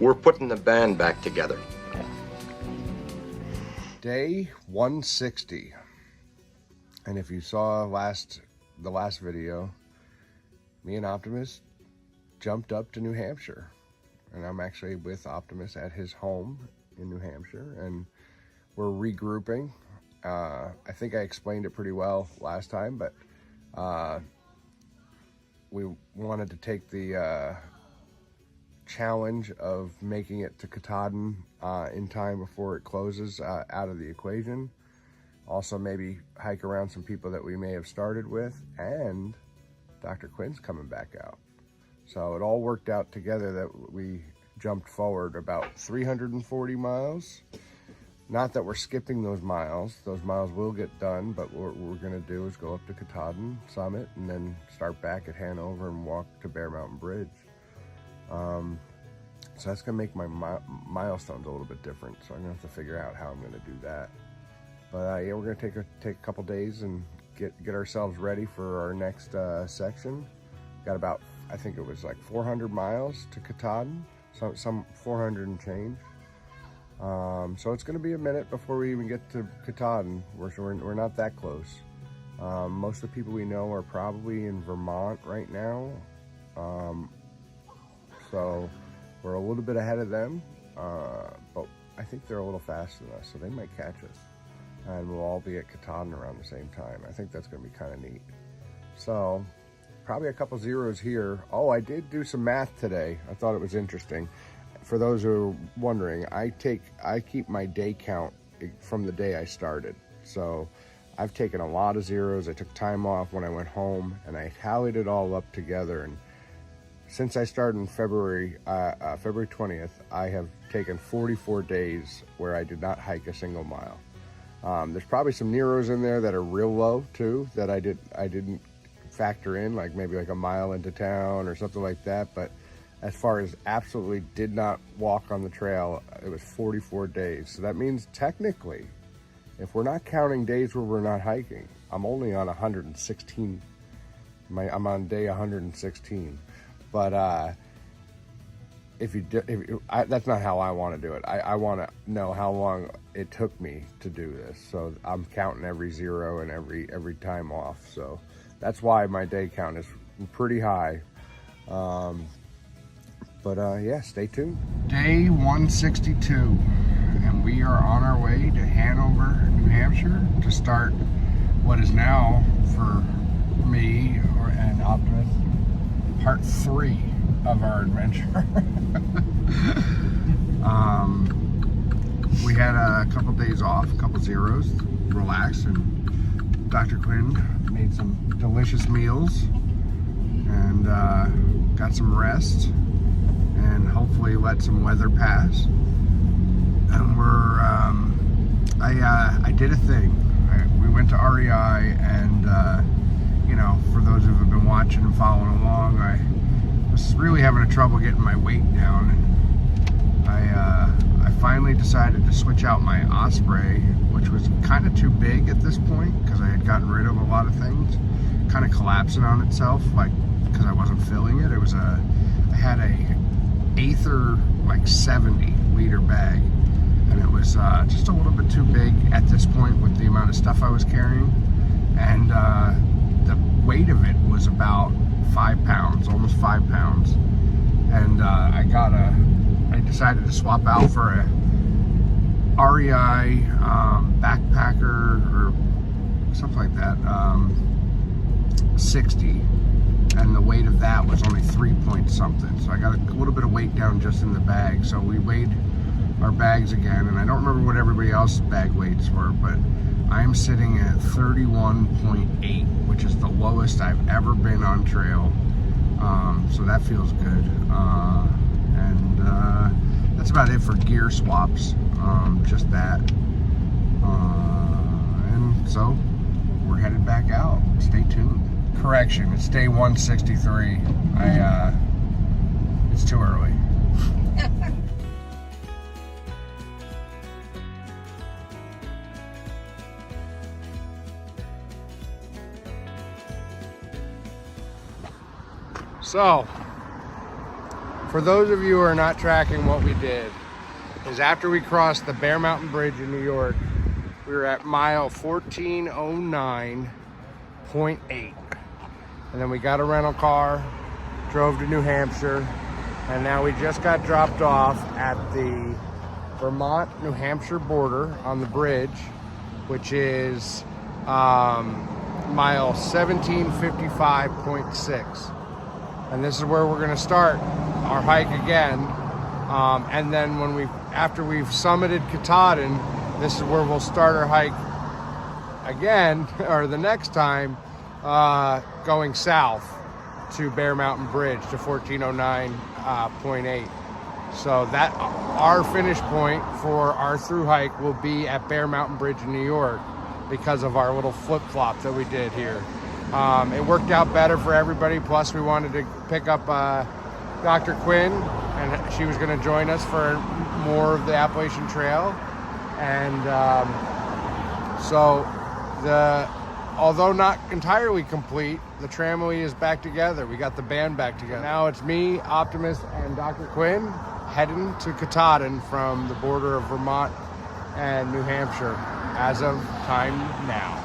We're putting the band back together. Day 160. And if you saw the last video, me and Optimus jumped up to New Hampshire. And I'm actually with Optimus at his home in New Hampshire, and we're regrouping. I think I explained it pretty well last time, but we wanted to take the challenge of making it to Katahdin in time before it closes out of the equation. Also maybe hike around some people that we may have started with, and Dr. Quinn's coming back out. So it all worked out together that we jumped forward about 340 miles. Not that we're skipping those miles will get done, but what we're gonna do is go up to Katahdin Summit and then start back at Hanover and walk to Bear Mountain Bridge. So that's gonna make my milestones a little bit different. So I'm gonna have to figure out how I'm gonna do that. But yeah, we're gonna take a couple days and get ourselves ready for our next section. Got about, I think it was like 400 miles to Katahdin, some 400 and change. So it's going to be a minute before we even get to Katahdin. We're not that close. Most of the people we know are probably in Vermont right now. So we're a little bit ahead of them, but I think they're a little faster than us, so they might catch us. And we'll all be at Katahdin around the same time. I think that's going to be kind of neat. So probably a couple zeros here. Oh, I did do some math today. I thought it was interesting. For those who are wondering, I keep my day count from the day I started. So I've taken a lot of zeros. I took time off when I went home, and I tallied it all up together. And since I started in February 20th, I have taken 44 days where I did not hike a single mile. There's probably some Neros in there that are real low too, that I didn't factor in, like maybe like a mile into town or something like that. But as far as absolutely did not walk on the trail, it was 44 days. So that means technically, if we're not counting days where we're not hiking, I'm only on 116. I'm on day 116. But that's not how I want to do it. I want to know how long it took me to do this. So I'm counting every zero and every time off. So that's why my day count is pretty high. Yeah, stay tuned. Day 162, and we are on our way to Hanover, New Hampshire to start what is now, for me and Optimus, part 3 of our adventure. We had a couple days off, a couple zeros, relaxed, and Dr. Quinn made some delicious meals and got some rest and hopefully let some weather pass. And I did a thing. We went to REI, and for those who have been watching and following along, I was really having trouble getting my weight down, and I finally decided to switch out my Osprey, which was kind of too big at this point because I had gotten rid of a lot of things, kind of collapsing on itself, like because I wasn't filling it. I had a Aether like 70 liter bag, and it was just a little bit too big at this point with the amount of stuff I was carrying, and the weight of it was about 5 pounds, almost 5 pounds. And I decided to swap out for a REI backpacker or something like that, 60, and the weight of that was only 3 point something. So I got a little bit of weight down just in the bag. So we weighed our bags again, and I don't remember what everybody else's bag weights were, but I'm sitting at 31.8, which is the lowest I've ever been on trail. So that feels good. And that's about it for gear swaps, just that. And so we're headed back out. Stay tuned. Correction, it's day 163. It's too early. So, for those of you who are not tracking what we did, is after we crossed the Bear Mountain Bridge in New York, we were at mile 1409.8. And then we got a rental car, drove to New Hampshire, and now we just got dropped off at the Vermont-New Hampshire border on the bridge, which is mile 1755.6. And this is where we're gonna start our hike again. And then after we've summited Katahdin, this is where we'll start our hike again, or the next time, going south to Bear Mountain Bridge to 1409.8. So that our finish point for our through hike will be at Bear Mountain Bridge in New York because of our little flip-flop that we did here. It worked out better for everybody. Plus we wanted to pick up Dr. Quinn, and she was going to join us for more of the Appalachian Trail. And although not entirely complete, the tramway is back together. We got the band back together. Now it's me, Optimus, and Dr. Quinn heading to Katahdin from the border of Vermont and New Hampshire as of time now.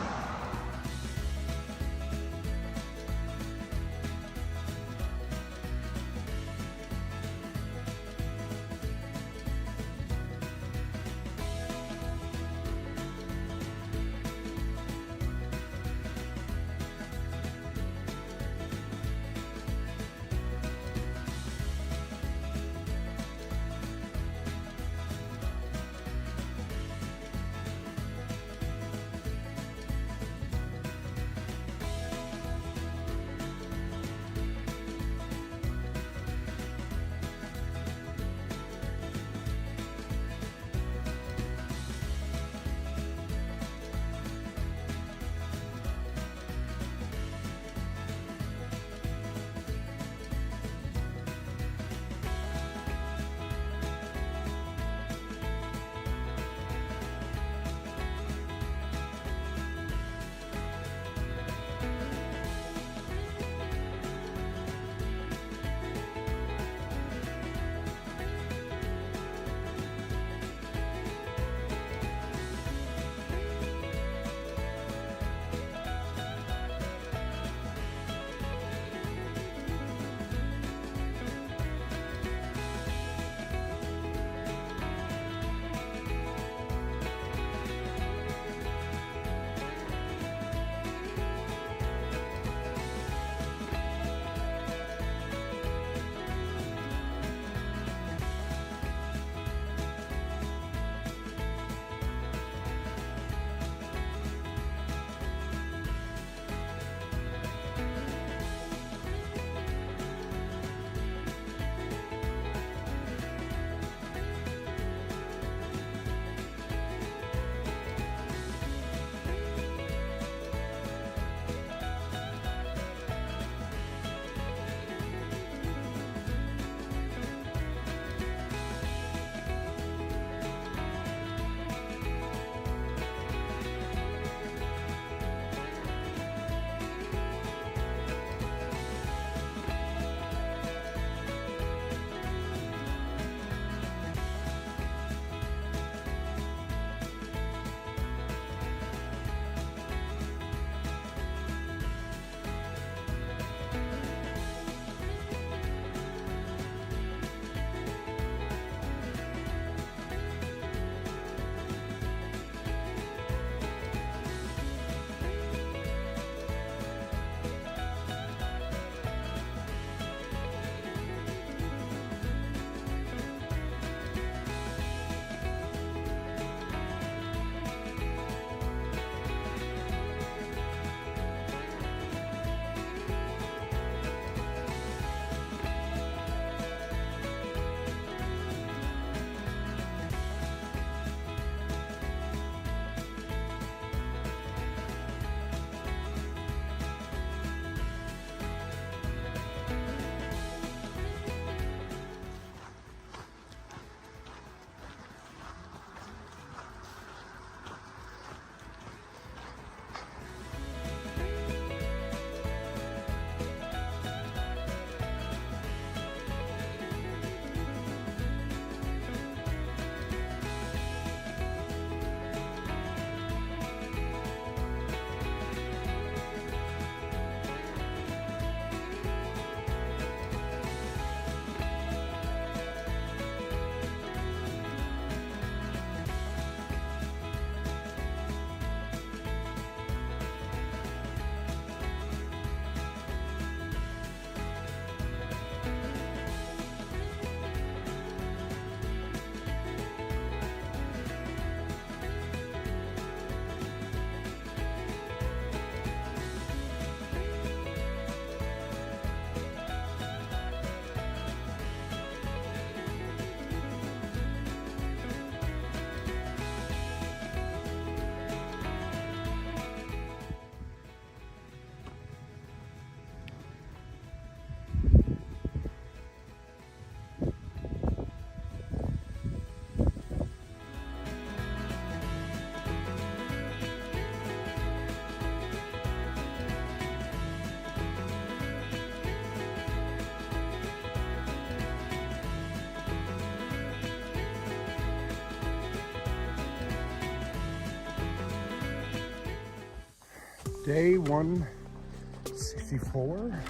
Day 164, I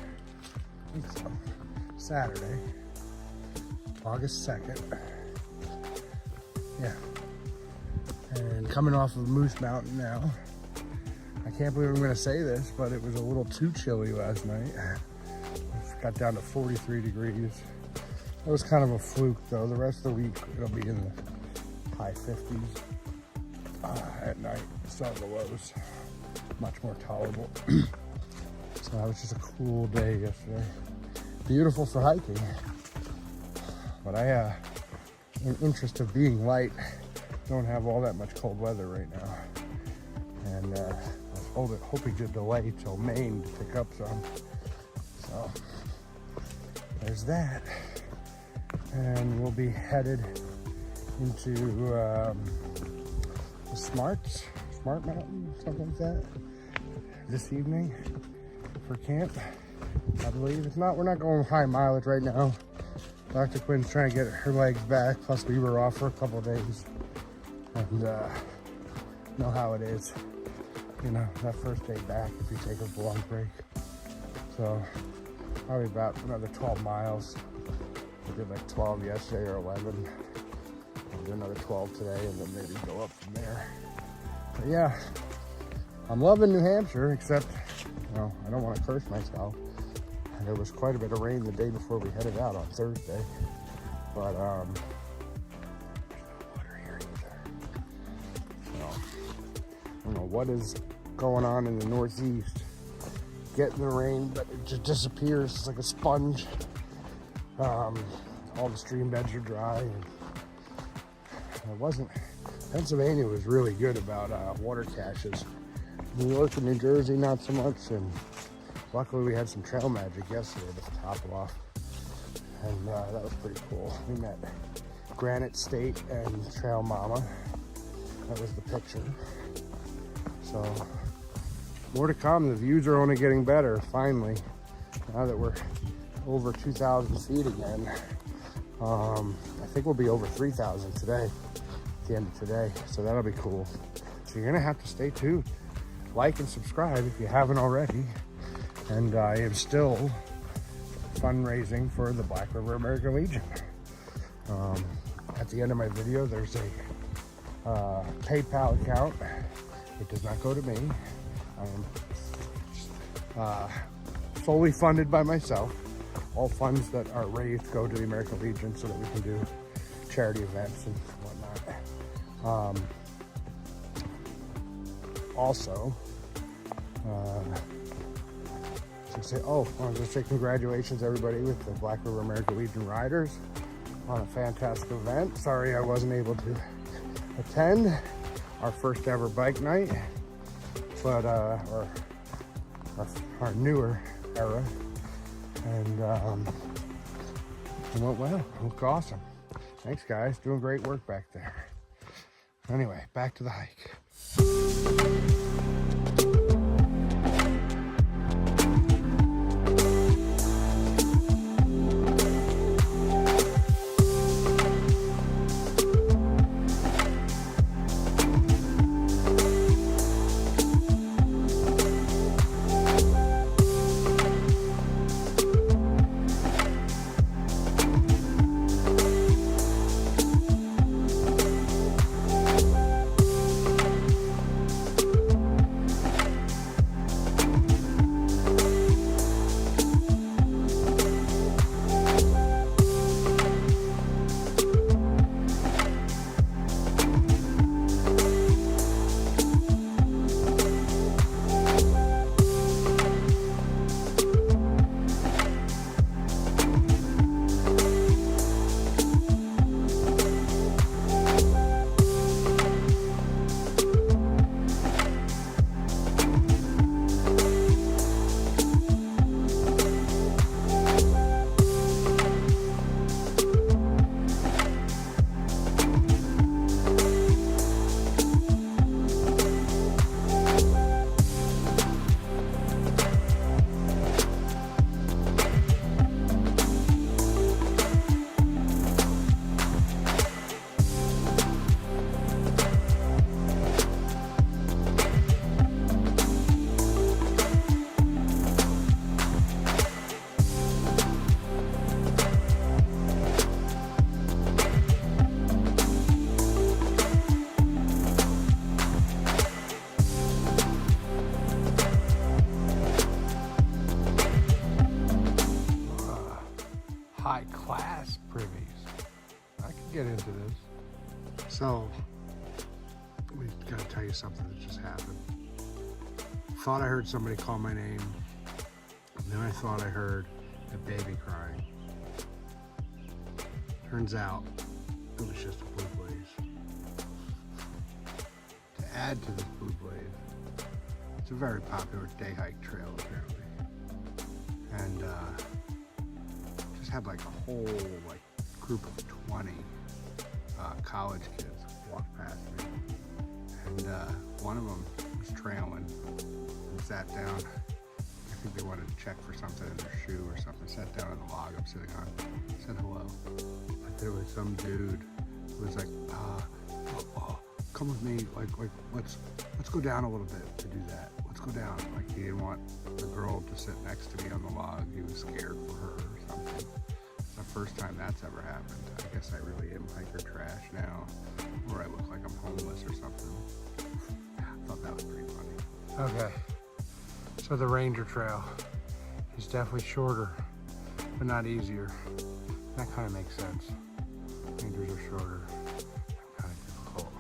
think so. Saturday, August 2nd. Yeah. And coming off of Moose Mountain now. I can't believe I'm gonna say this, but it was a little too chilly last night. It got down to 43 degrees. It was kind of a fluke though. The rest of the week, it'll be in the high 50s at night. So the lows, much more tolerable. So that was just a cool day yesterday. Beautiful for hiking. But I, in interest of being light, don't have all that much cold weather right now. And I was hoping to delay till Maine to pick up some. So there's that. And we'll be headed into the Smart Mountain, something like that, this evening for camp, I believe. If not, we're not going high mileage right now. Dr. Quinn's trying to get her legs back, plus we were off for a couple of days. And know how it is, you know, that first day back if you take a long break. So probably about another 12 miles. We did like 12 yesterday or 11. We'll do another 12 today and then maybe go up from there. But yeah, I'm loving New Hampshire, except, you know, I don't want to curse myself. There was quite a bit of rain the day before we headed out on Thursday. But, there's no water here either. So, I don't know what is going on in the Northeast. Getting the rain, but it just disappears. It's like a sponge. All the stream beds are dry. And Pennsylvania was really good about water caches. New York and New Jersey, not so much. And luckily we had some trail magic yesterday to top it off. And that was pretty cool. We met Granite State and Trail Mama. That was the picture. So more to come. The views are only getting better, finally. Now that we're over 2,000 feet again. I think we'll be over 3,000 today, at the end of today. So that'll be cool. So you're gonna have to stay tuned. Like and subscribe if you haven't already. And I am still fundraising for the Black River American Legion. At the end of my video, there's a PayPal account. It does not go to me. I am fully funded by myself. All funds that are raised go to the American Legion so that we can do charity events and whatnot. Also, I wanted to say congratulations everybody with the Black River American Legion Riders on a fantastic event. Sorry I wasn't able to attend our first ever bike night, but our newer era. And it went well. It looked awesome. Thanks, guys. Doing great work back there. Anyway, back to the hike. high-class privies. I could get into this. So, we gotta tell you something that just happened. Thought I heard somebody call my name, and then I thought I heard a baby crying. Turns out, it was just a blue blaze. To add to this blue blaze, it's a very popular day hike trail apparently. And just had like a whole group of 20 college kids walk past me. And one of them was trailing and sat down. I think they wanted to check for something in their shoe or something. Sat down on the log I'm sitting on, said hello. But there was some dude who was like, come with me, let's go down a little bit to do that. Let's go down. Like, he didn't want the girl to sit next to me on the log. He was scared for her or something. It's the first time that's ever happened. I guess I really am hiker trash now, or I look like I'm homeless or something. I thought that was pretty funny. Okay, so the Ranger Trail is definitely shorter, but not easier. That kind of makes sense. Rangers are shorter, kind of difficult.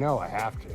know I have to.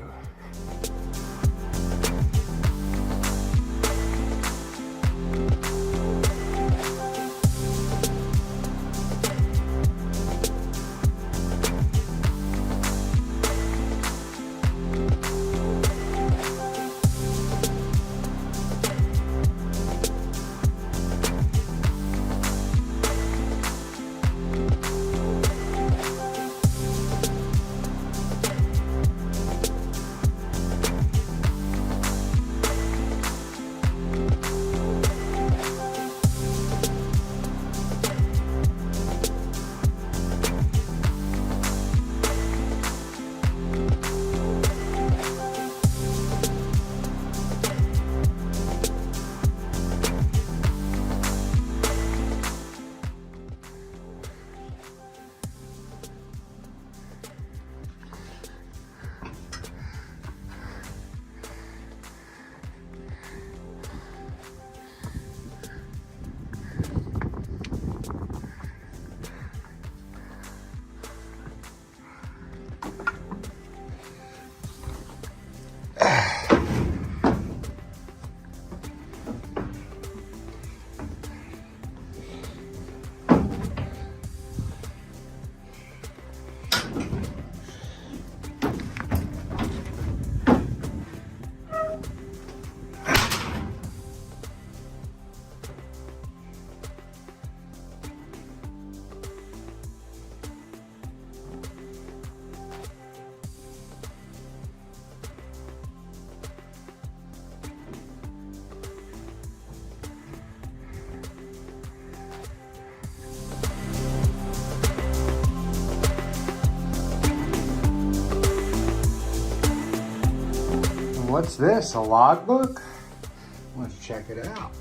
What's this, a logbook? Let's check it out.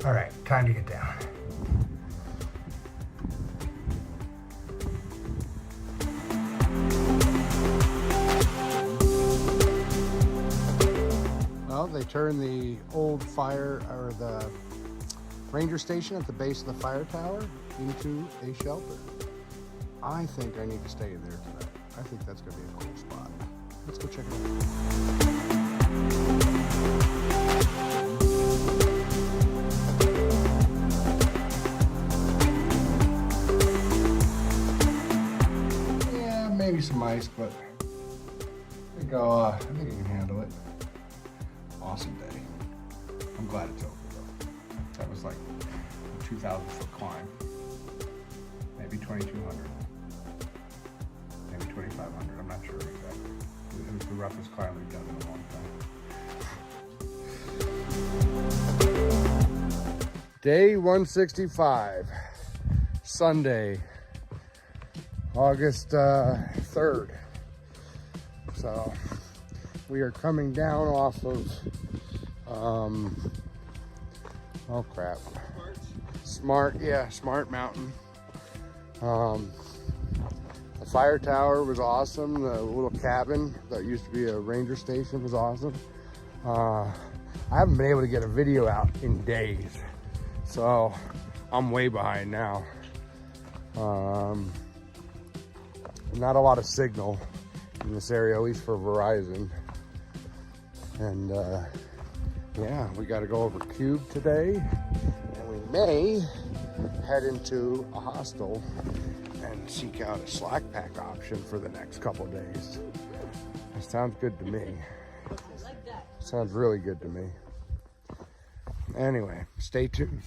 All right, time to get down. Well, they turned the old fire, or the ranger station at the base of the fire tower into a shelter. I think I need to stay in there tonight. I think that's gonna be a cool spot. Let's go check it out. Yeah, maybe some ice, but I think I can handle it. Awesome day. I'm glad it's over though. That was like a 2,000 foot climb. Maybe 2,200. Maybe 2,500. I'm not sure exactly. It was the roughest climb we've done in a long time. Day 165. Sunday, August 3rd. So we are coming down off of oh crap, Smart Mountain. The fire tower was awesome. The little cabin that used to be a ranger station was awesome. I haven't been able to get a video out in days, so I'm way behind now. Not a lot of signal in this area, at least for Verizon. And yeah, we got to go over Cube today, and we may head into a hostel and seek out a slack pack option for the next couple days. That sounds good to me. Sounds really good to me. Anyway, stay tuned.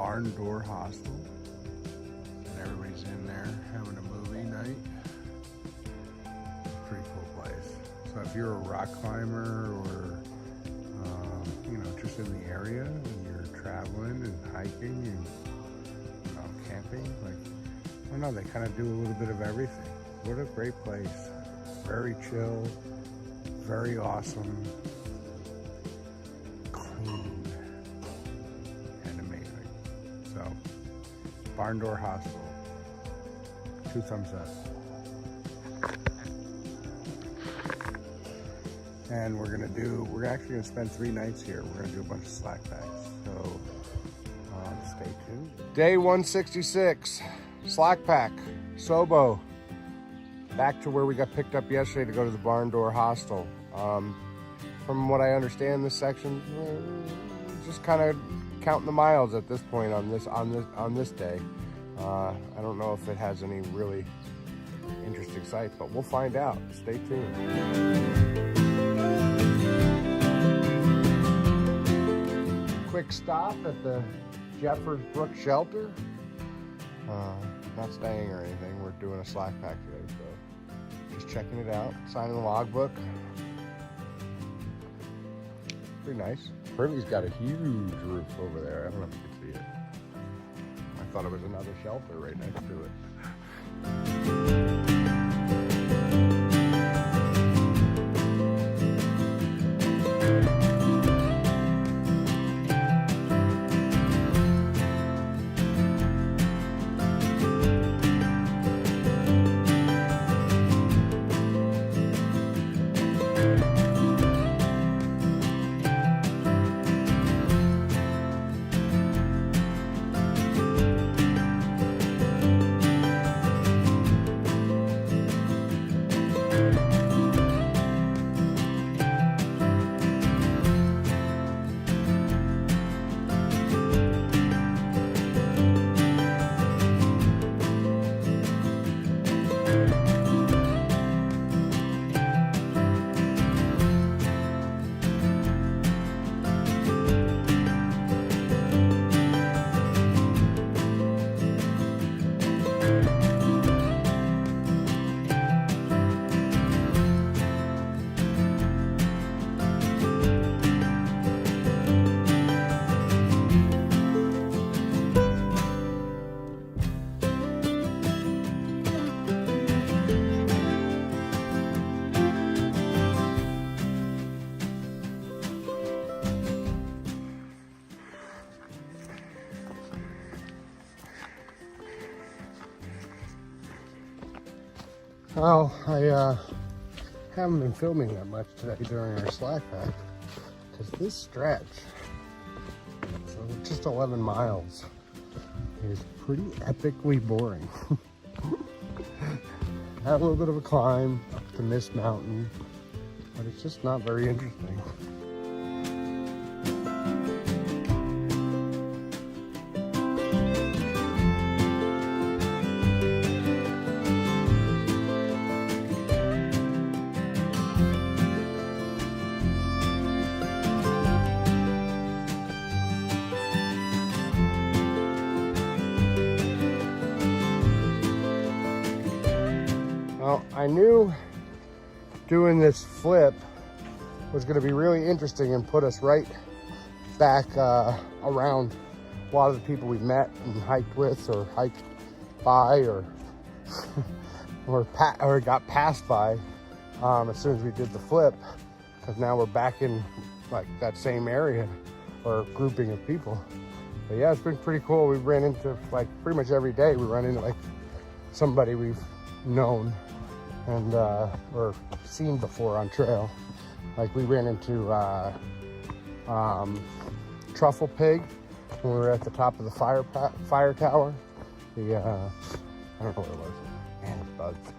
Barn Door Hostel. And everybody's in there having a movie night. Pretty cool place. So if you're a rock climber or, you know, just in the area and you're traveling and hiking and camping, like, I don't know, they kind of do a little bit of everything. What a great place. Very chill, very awesome, clean, and amazing. So, Barn Door Hostel, 2 thumbs up. And we're actually gonna spend 3 nights here. We're gonna do a bunch of slack packs, so stay tuned. Day 166, slack pack, Sobo. Back to where we got picked up yesterday to go to the Barn Door Hostel. From what I understand, this section, just kind of counting the miles at this point on this day. I don't know if it has any really interesting sights, but we'll find out. Stay tuned. Quick stop at the Jeffers Brook Shelter. Not staying or anything. We're doing a slack pack today, so just checking it out. Signing the logbook. Pretty nice. Privy's got a huge roof over there. I don't know if you can see it. I thought it was another shelter right next to it. Well, I haven't been filming that much today during our slack pack because this stretch, so just 11 miles, is pretty epically boring. Had a little bit of a climb up to Mist Mountain, but it's just not very interesting. Well, I knew doing this flip was going to be really interesting and put us right back around a lot of the people we've met and hiked with or hiked by or or got passed by as soon as we did the flip, because now we're back in like that same area or grouping of people. But yeah, it's been pretty cool. We ran into, like, pretty much every day we run into like somebody we've known and or seen before on trail. Like we ran into Truffle Pig when we were at the top of the fire tower. The I don't know what it was. Man, it's bugs.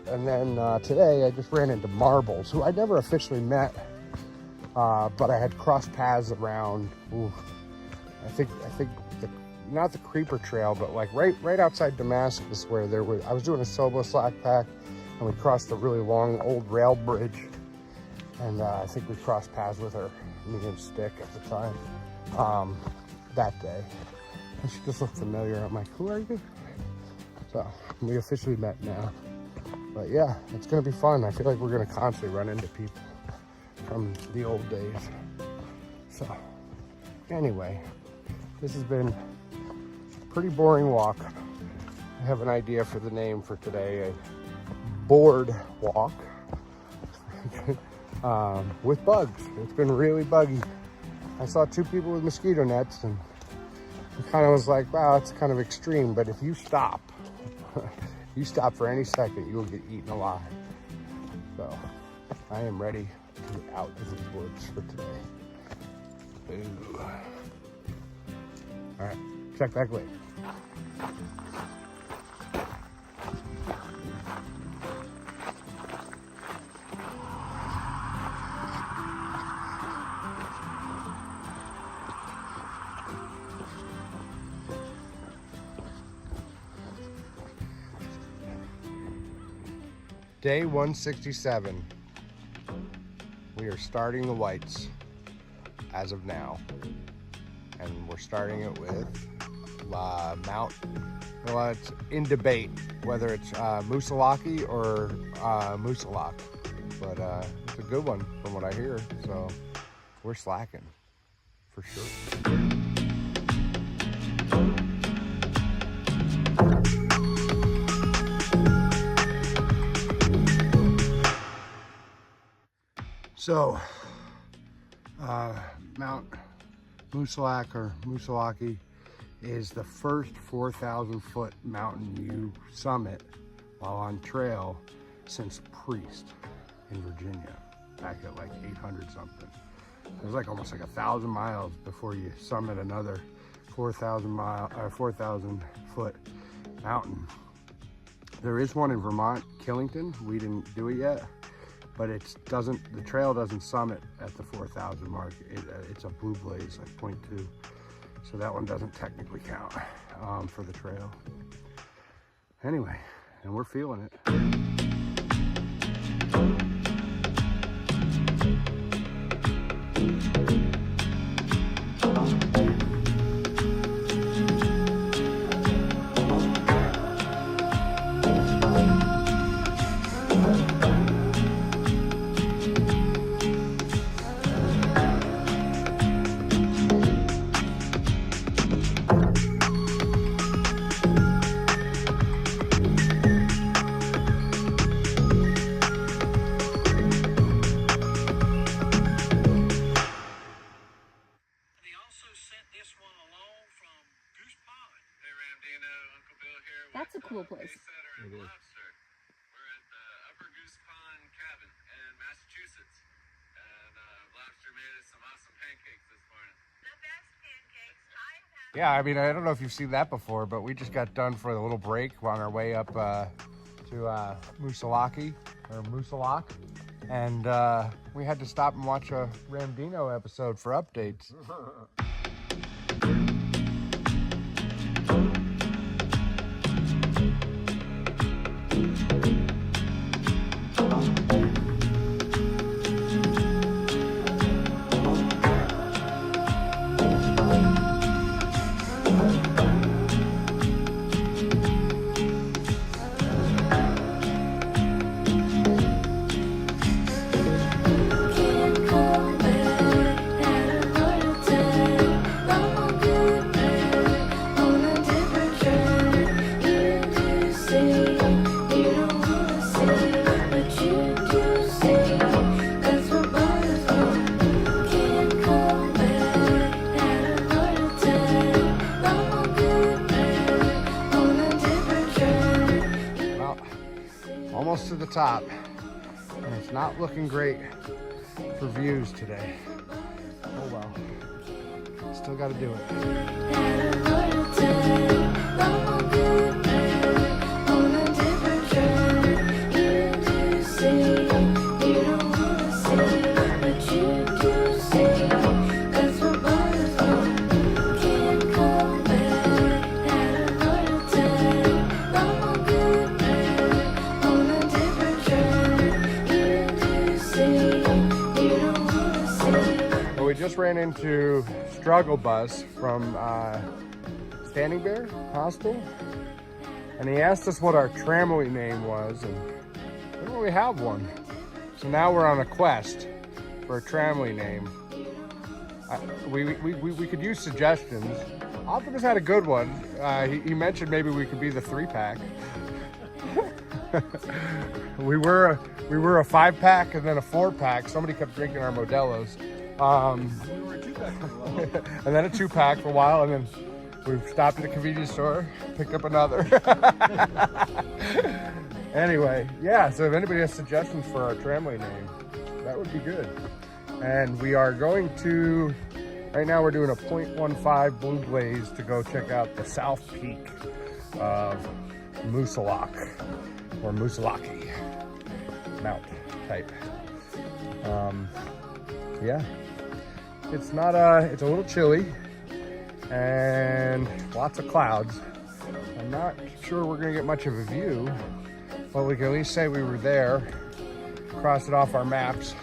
And then today I just ran into Marbles, who I never officially met, but I had crossed paths around. I think not the Creeper Trail, but like right outside Damascus, where I was doing a solo slack pack, and we crossed a really long old rail bridge And I think we crossed paths with her, me and Stick at the time, that day. And she just looked familiar. I'm like, who are you? So we officially met now. But yeah, it's gonna be fun. I feel like we're gonna constantly run into people from the old days. So anyway, this has been a pretty boring walk. I have an idea for the name for today, a board walk with bugs. It's been really buggy. I saw 2 people with mosquito nets and I kind of was like, wow, it's kind of extreme, but if you stop, you stop for any second, you will get eaten alive. So I am ready to get out of the woods for today. Ooh. All right, check back later. Day 167. We are starting the whites as of now. And we're starting it with Mount, well, it's in debate whether it's Moosilauke or Moosilauke. But it's a good one from what I hear. So we're slacking for sure. So, Mount Moosilauke or Moosilauke is the first 4,000 foot mountain you summit while on trail since Priest in Virginia, back at like 800 something. It was like almost like 1,000 miles before you summit another 4,000 foot mountain. There is one in Vermont, Killington. We didn't do it yet. But the trail doesn't summit at the 4,000 mark. It's a Blue Blaze, like 0.2. So that one doesn't technically count for the trail. Anyway, and we're feeling it. That's a cool place. It is. We're at the Upper Goose Pond cabin in Massachusetts, and Lobster made us some awesome pancakes this morning. The best pancakes I've had. Yeah, I mean, I don't know if you've seen that before, but we just got done for a little break on our way up to Moosilauke, or Moosilauke, and we had to stop and watch a Ramdino episode for updates. Almost to the top, and it's not looking great for views today. Oh well, still got to do it. just ran into Struggle Bus from Standing Bear Hospital, and he asked us what our tramway name was, and we don't really have one. So now we're on a quest for a tramway name. We could use suggestions. Optimus had a good one. He mentioned maybe we could be the 3-pack. we were a 5-pack and then a 4-pack. Somebody kept drinking our Modelo's. We were a 2-pack for a while. And then a 2-pack for a while, and then we stopped at a convenience store, picked up another. Anyway, yeah, so if anybody has suggestions for our tramway name, that would be good. And we are going to, right now we're doing a 0.15 Blue Blaze to go check out the south peak of Moosalak, or Moosalaki Mount type. Yeah, it's not it's a little chilly and lots of clouds. I'm not sure we're gonna get much of a view, but we can at least say we were there, cross it off our maps.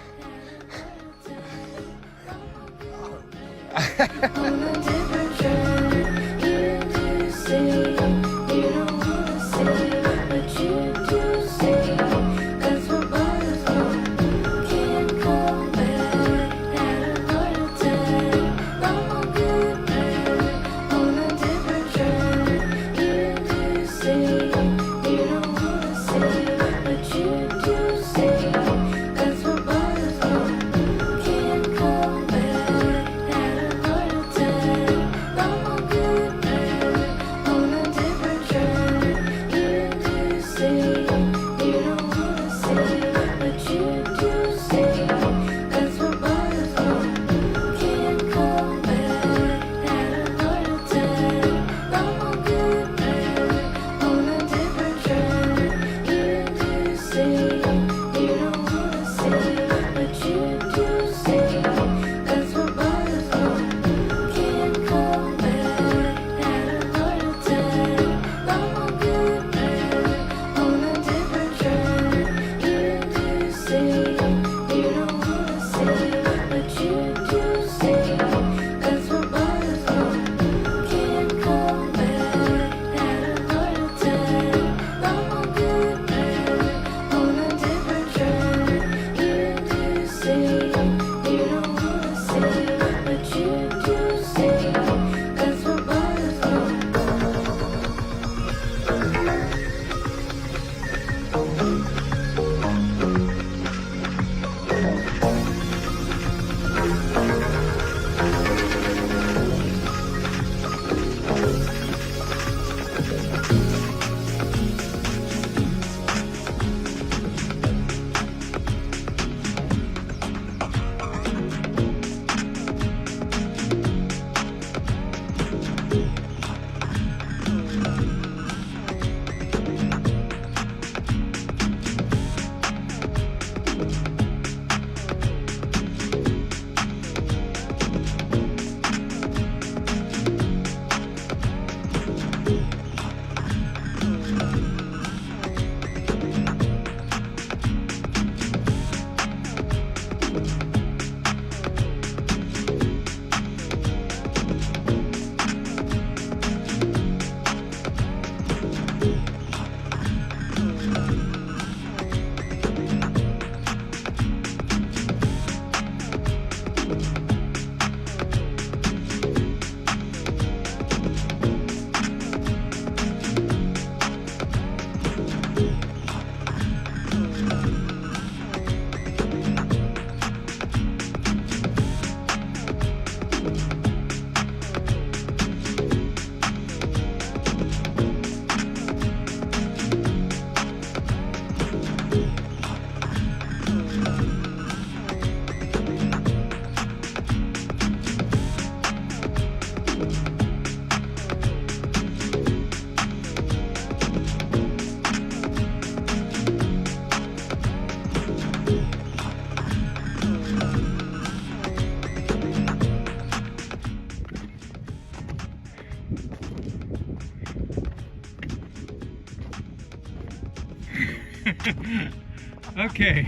Okay.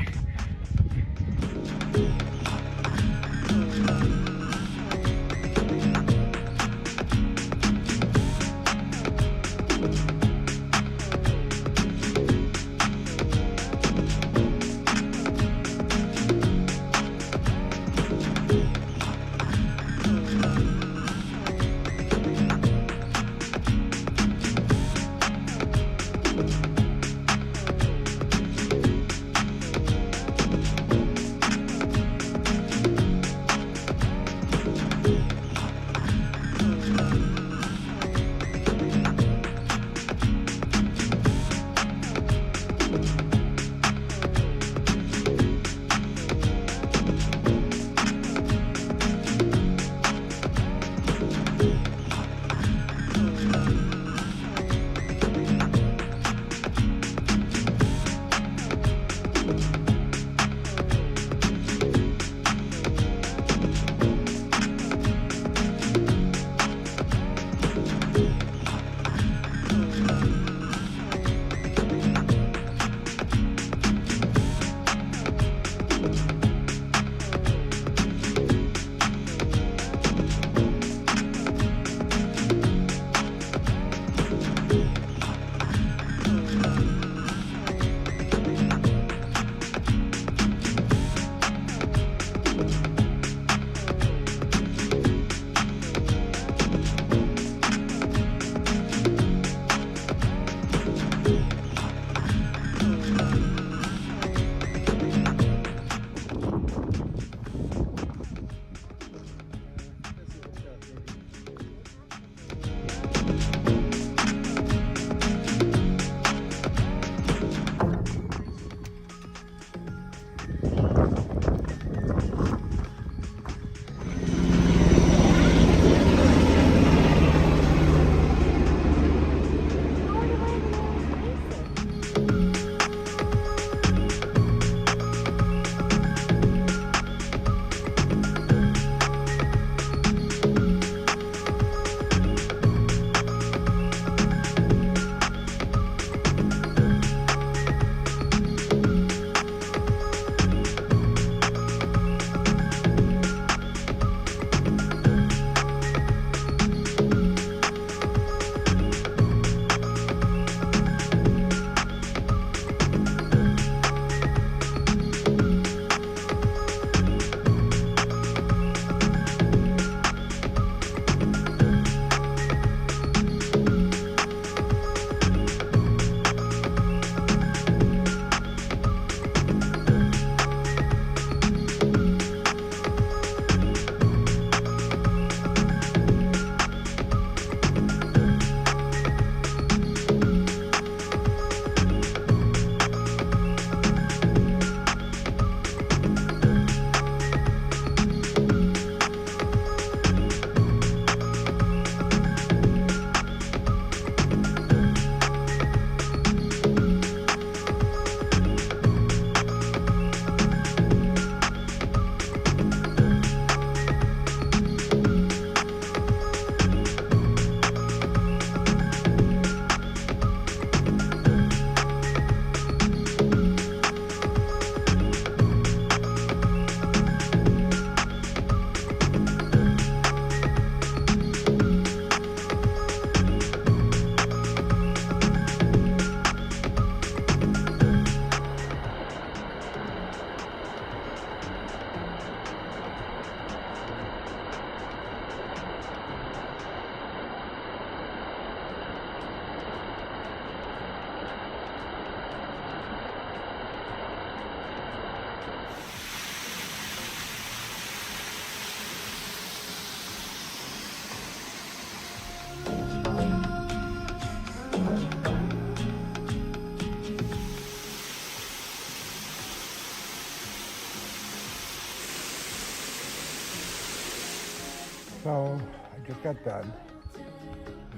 So I just got done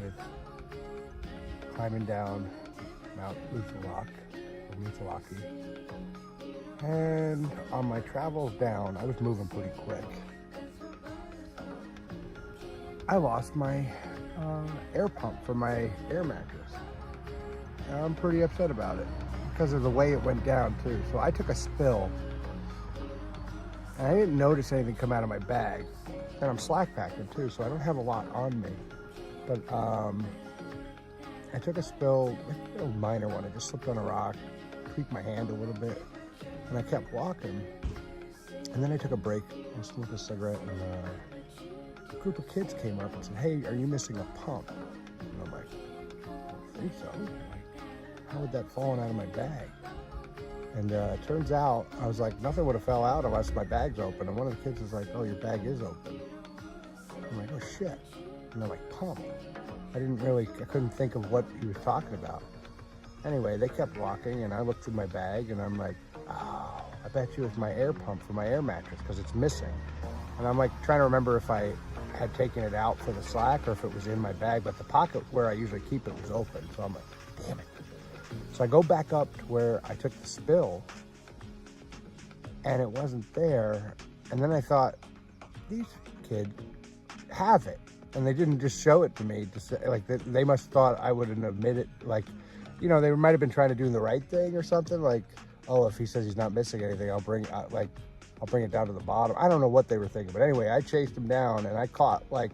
with climbing down Mount Thru-Hike, and on my travels down, I was moving pretty quick. I lost my air pump for my air mattress. I'm pretty upset about it because of the way it went down too. So I took a spill, and I didn't notice anything come out of my bag. And I'm slack packing too, so I don't have a lot on me. But I took a spill, a minor one. I just slipped on a rock, tweaked my hand a little bit, and I kept walking. And then I took a break and smoked a cigarette, and a group of kids came up and said, "Hey, are you missing a pump?" And I'm like, "I don't think so. Like, how would that fallen out of my bag?" And it turns out, I was like, nothing would have fell out unless my bag's open. And one of the kids was like, "Oh, your bag is open." I'm like, "Oh shit." And they're like, "Pump." I couldn't think of what he was talking about. Anyway, they kept walking, and I looked through my bag, and I'm like, "Oh, I bet you it's my air pump for my air mattress because it's missing." And I'm like trying to remember if I had taken it out for the slack or if it was in my bag, but the pocket where I usually keep it was open. So I'm like, damn it. So I go back up to where I took the spill, and it wasn't there. And then I thought, these kids have it, and they didn't just show it to me to say, like, they must have thought I wouldn't admit it. Like, you know, they might have been trying to do the right thing or something. Like, oh, if he says he's not missing anything, I'll bring it down to the bottom. I don't know what they were thinking, but anyway, I chased him down, and I caught, like,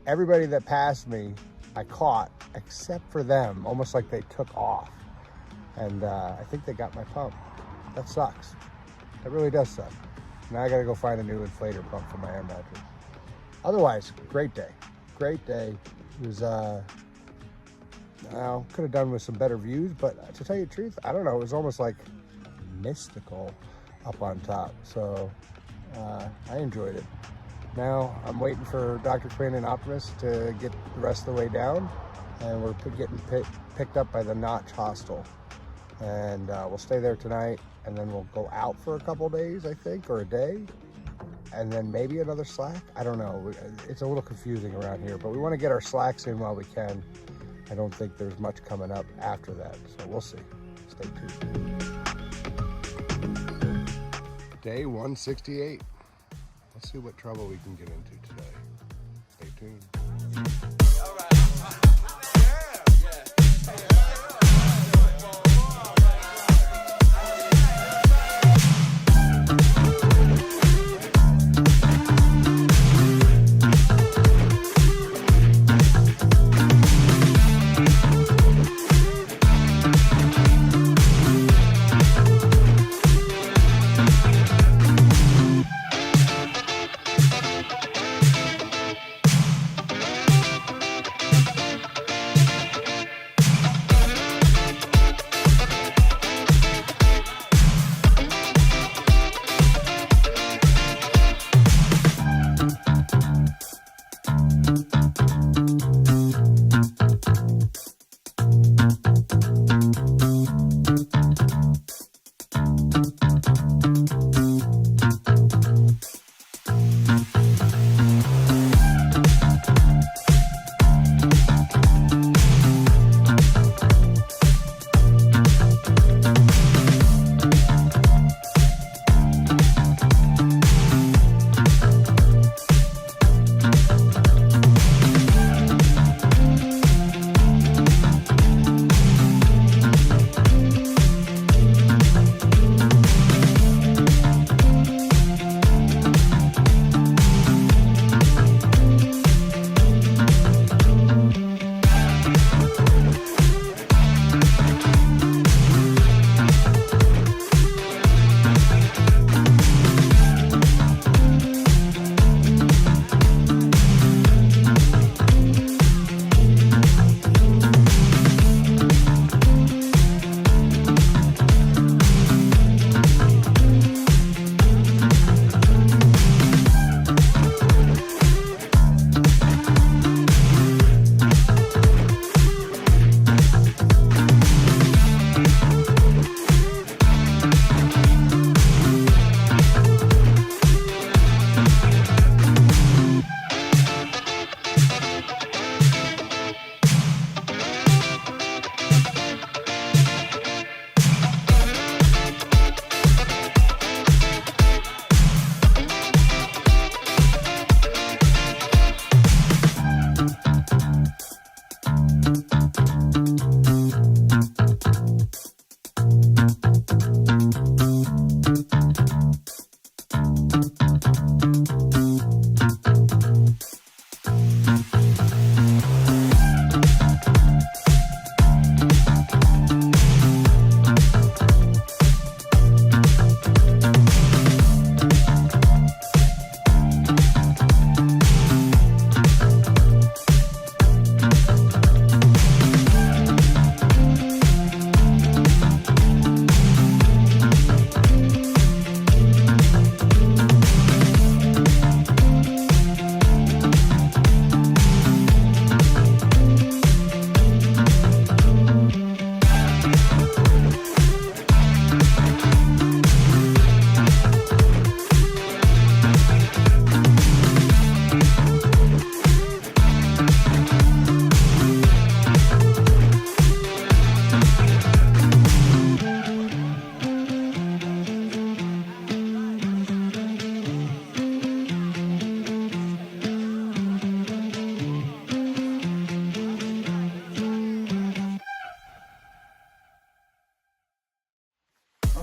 everybody that passed me, I caught, except for them, almost like they took off. And I think they got my pump. That sucks. That really does suck. Now I gotta go find a new inflator pump for my air mattress. Otherwise, great day. Great day. It was, well, could have done with some better views, but to tell you the truth, I don't know, it was almost like mystical up on top. So I enjoyed it. Now I'm waiting for Dr. Quinn and Optimus to get the rest of the way down, and we're getting picked up by the Notch Hostel. And we'll stay there tonight, and then we'll go out for a couple days, I think, or a day, and then maybe another slack. I don't know. It's a little confusing around here, but we want to get our slacks in while we can. I don't think there's much coming up after that, so we'll see. Stay tuned. Day 168. Let's see what trouble we can get into today. Stay tuned.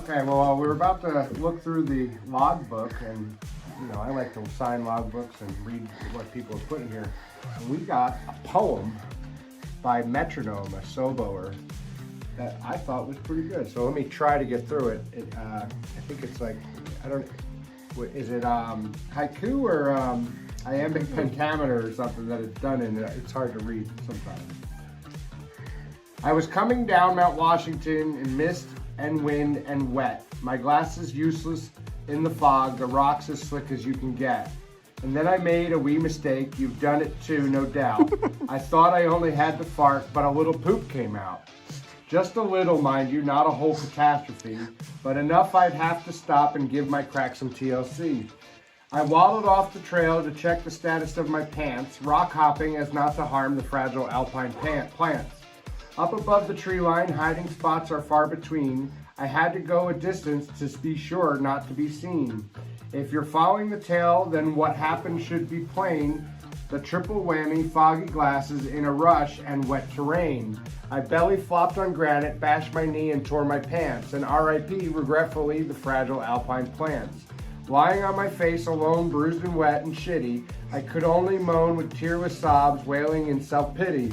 Okay, well, we're about to look through the logbook, and you know, I like to sign logbooks and read what people have put in here. And we got a poem by Metronome, a Soboer, that I thought was pretty good. So let me try to get through it. I think it's like, I don't, is it haiku or iambic pentameter or something that it's done in? It's hard to read sometimes. I was coming down Mount Washington in mist and wind and wet. My glasses useless in the fog, the rocks as slick as you can get. And then I made a wee mistake, you've done it too, no doubt. I thought I only had to fart, but a little poop came out. Just a little, mind you, not a whole catastrophe, but enough I'd have to stop and give my crack some TLC. I waddled off the trail to check the status of my pants, rock hopping as not to harm the fragile alpine plants. Up above the tree line, hiding spots are far between. I had to go a distance to be sure not to be seen. If you're following the tale, then what happened should be plain. The triple whammy, foggy glasses in a rush and wet terrain. I belly flopped on granite, bashed my knee and tore my pants. And R.I.P. regretfully the fragile alpine plants. Lying on my face alone, bruised and wet and shitty, I could only moan with tearless sobs, wailing in self-pity.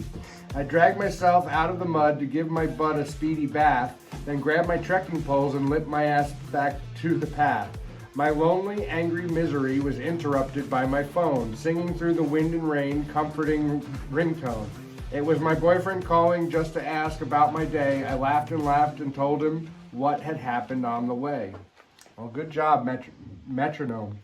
I dragged myself out of the mud to give my butt a speedy bath, then grabbed my trekking poles and lit my ass back to the path. My lonely, angry misery was interrupted by my phone, singing through the wind and rain, comforting ringtone. It was my boyfriend calling just to ask about my day. I laughed and told him what had happened on the way. Well, good job, Metronome.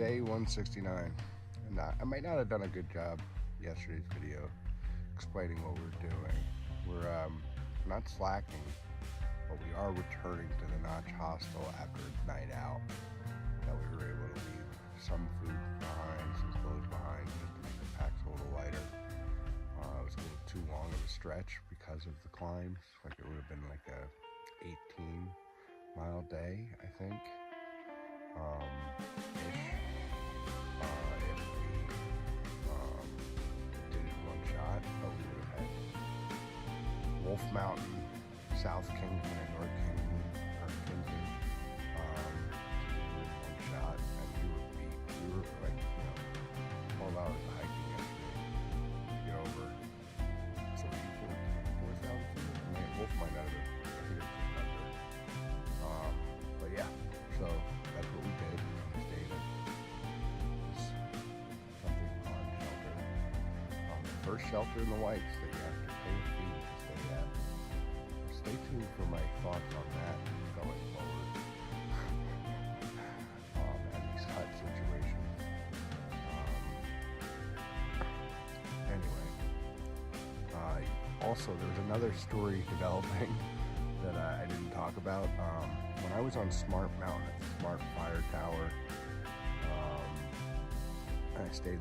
day 169. And I might not have done a good job yesterday's video explaining what we're doing. We're not slacking, but we are returning to the Notch Hostel after a night out that we were able to leave some food behind, some clothes behind, just to make the packs a little lighter. It was a little too long of a stretch because of the climbs. Like it would have been like a 18-mile day, I think. Ish. If we did it in one shot, but we would have had Wolf Mountain, South Kingsman, and North Kingsman, or Kingsman, in one shot, and we were beat. We were like, 12 hours of hiking yesterday to get over 4,000 feet. I mean, Wolf might not have been, I think it was just under. But yeah, so that's what we did. We stayed at this something pond shelter. The first shelter in the Whites that you have to pay a fee to stay at. So stay tuned for my thoughts on that going forward. And these hut situations. Anyway, also there was another story developing that I didn't talk about. When I was on Smart Mountain at the Smart Fire Tower, I stayed in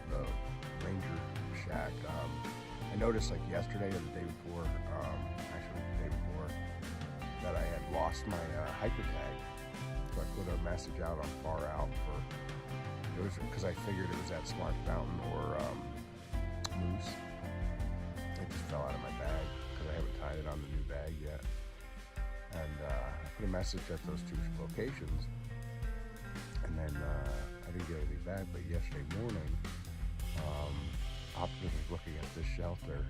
the Ranger Shack. I noticed like yesterday or the day before, actually the day before, that I had lost my hiker tag. So I put a message out on Far Out it was because I figured it was at Smart Mountain or Moose. It just fell out of my bag because I haven't tied it on the new bag yet. And I put a message at those two locations, and then I didn't get anything back. But yesterday morning, Optimus was looking at this shelter,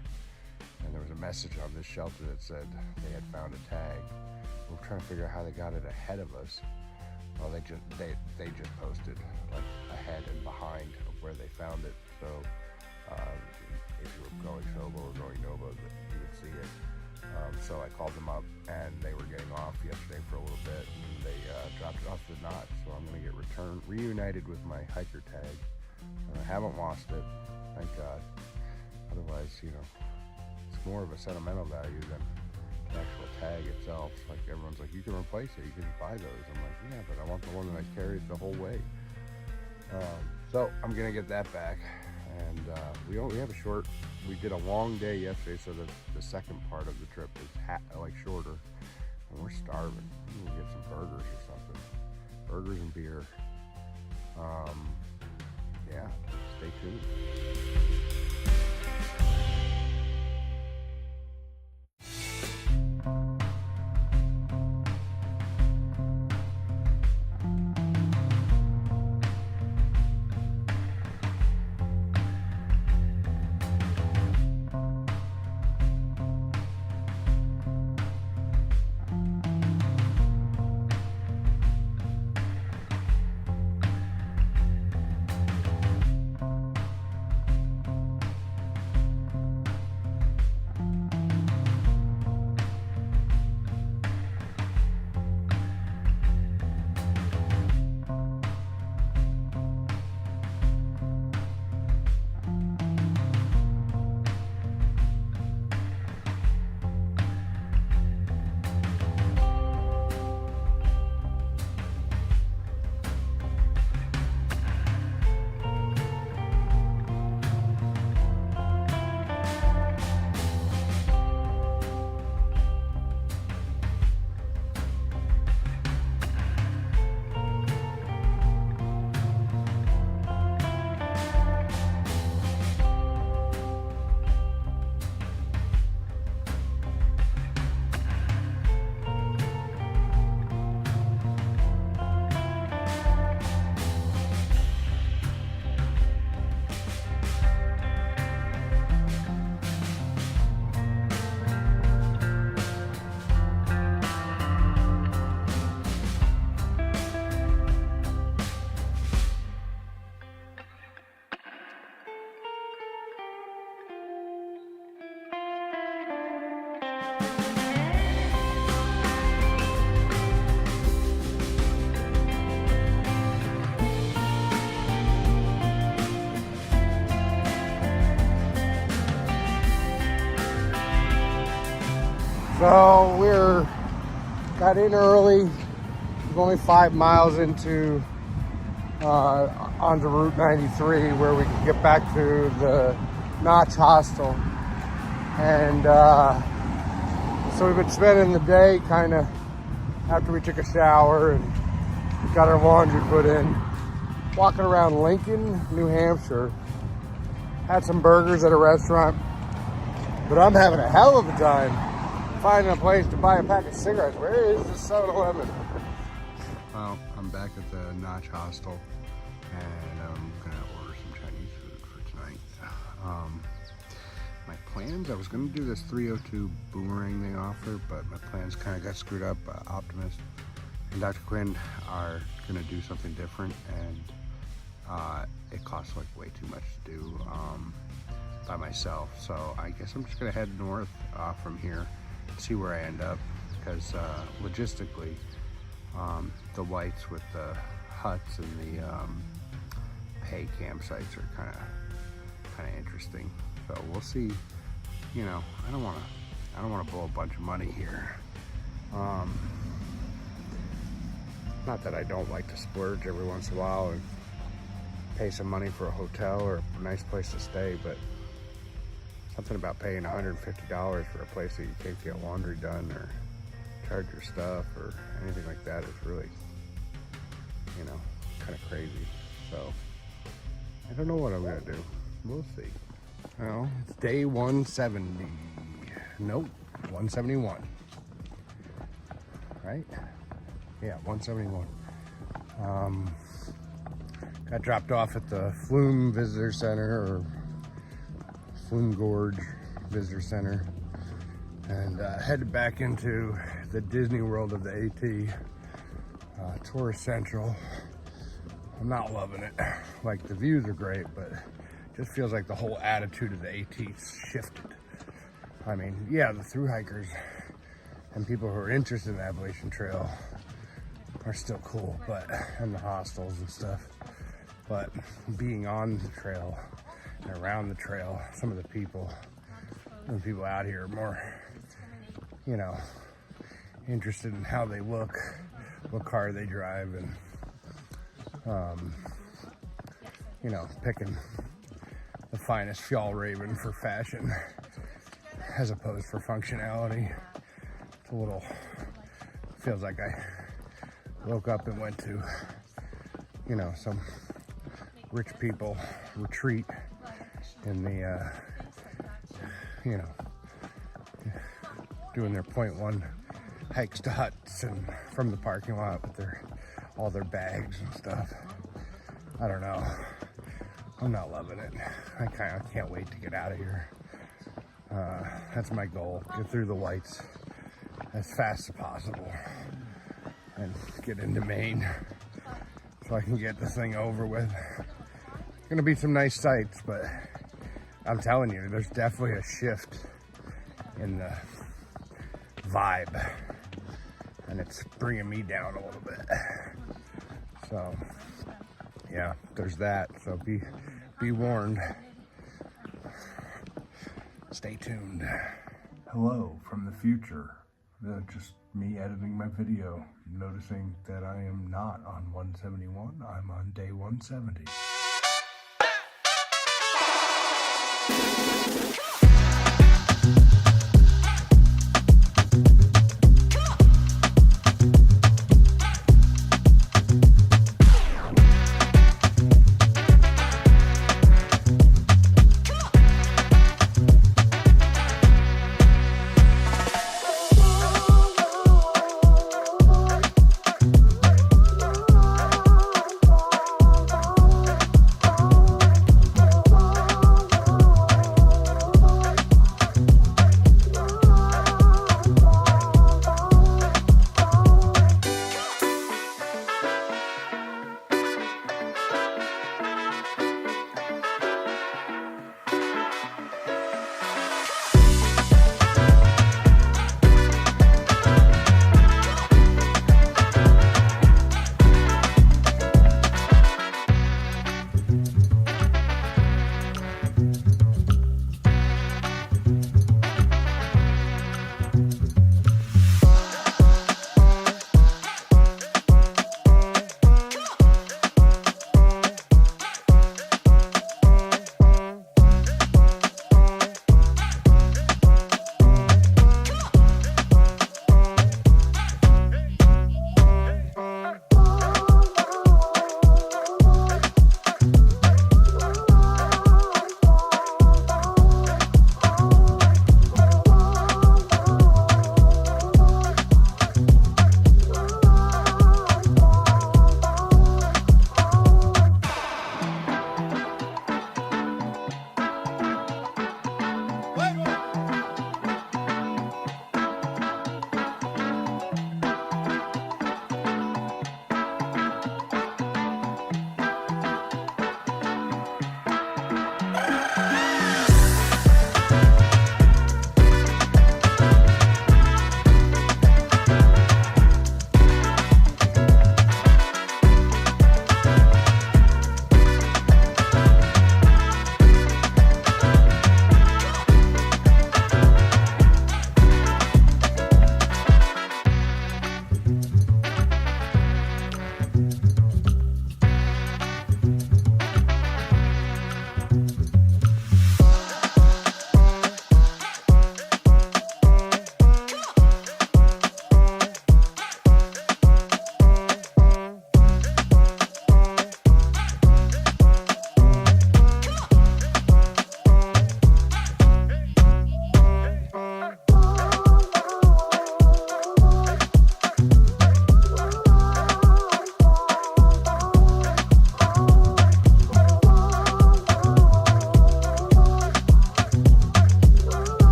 and there was a message on this shelter that said they had found a tag. We were trying to figure out how they got it ahead of us. Well, they just posted like ahead and behind of where they found it. So if you were going solo or going Nova, you would see it. So I called them up, and they were getting off yesterday for a little bit, and they dropped it off the Notch. So I'm going to get reunited with my hiker tag. I haven't lost it, thank God. Otherwise, it's more of a sentimental value than the actual tag itself. Like everyone's like, you can replace it, you can buy those. I'm like, yeah, but I want the one that I carried the whole way. So I'm going to get that back. And we did a long day yesterday, so the second part of the trip is shorter, and we're starving. We'll get some burgers or something. Burgers and beer. Yeah, stay tuned. So got in early. We're only 5 miles into onto Route 93 where we can get back to the Notch Hostel. And so we've been spending the day kind of after we took a shower and got our laundry put in, walking around Lincoln, New Hampshire. Had some burgers at a restaurant, but I'm having a hell of a time finding a place to buy a pack of cigarettes. Where is this 7-Eleven? Well, I'm back at the Notch Hostel, and I'm gonna order some Chinese food for tonight. My plans, I was gonna do this 302 boomerang they offer, but my plans kind of got screwed up. Optimist and Dr. Quinn are gonna do something different, and it costs like way too much to do by myself. So I guess I'm just gonna head north from here, see where I end up, because logistically, the whites with the huts and the pay campsites are kind of interesting. So we'll see. You know, I don't want to blow a bunch of money here. Not that I don't like to splurge every once in a while and pay some money for a hotel or a nice place to stay, but something about paying $150 for a place that you can't get laundry done or charge your stuff or anything like that is really, you know, kind of crazy. So I don't know what I'm gonna do. We'll see. Well, it's day 170. Nope, 171. Right? Yeah, 171. Got dropped off at the Flume Visitor Center, or Flume Gorge Visitor Center, and headed back into the Disney World of the AT, Tourist Central. I'm not loving it. Like, the views are great, but it just feels like the whole attitude of the AT's shifted. I mean, yeah, the thru-hikers and people who are interested in the Appalachian Trail are still cool, but, and the hostels and stuff. But being on the trail and around the trail, some of the people out here are more, you know, interested in how they look, what car they drive, and you know, picking the finest Fjallraven for fashion as opposed for functionality. It's a little, feels like I woke up and went to, you know, some rich people retreat in the, you know, doing their .1 hikes to huts and from the parking lot with all their bags and stuff. I don't know. I'm not loving it. I can't wait to get out of here. That's my goal. Get through the whites as fast as possible and get into Maine so I can get this thing over with. Gonna be some nice sights, but I'm telling you, there's definitely a shift in the vibe, and it's bringing me down a little bit. So yeah, there's that. So be warned. Stay tuned. Hello from the future. Just me editing my video, noticing that I am not on 171. I'm on day 170.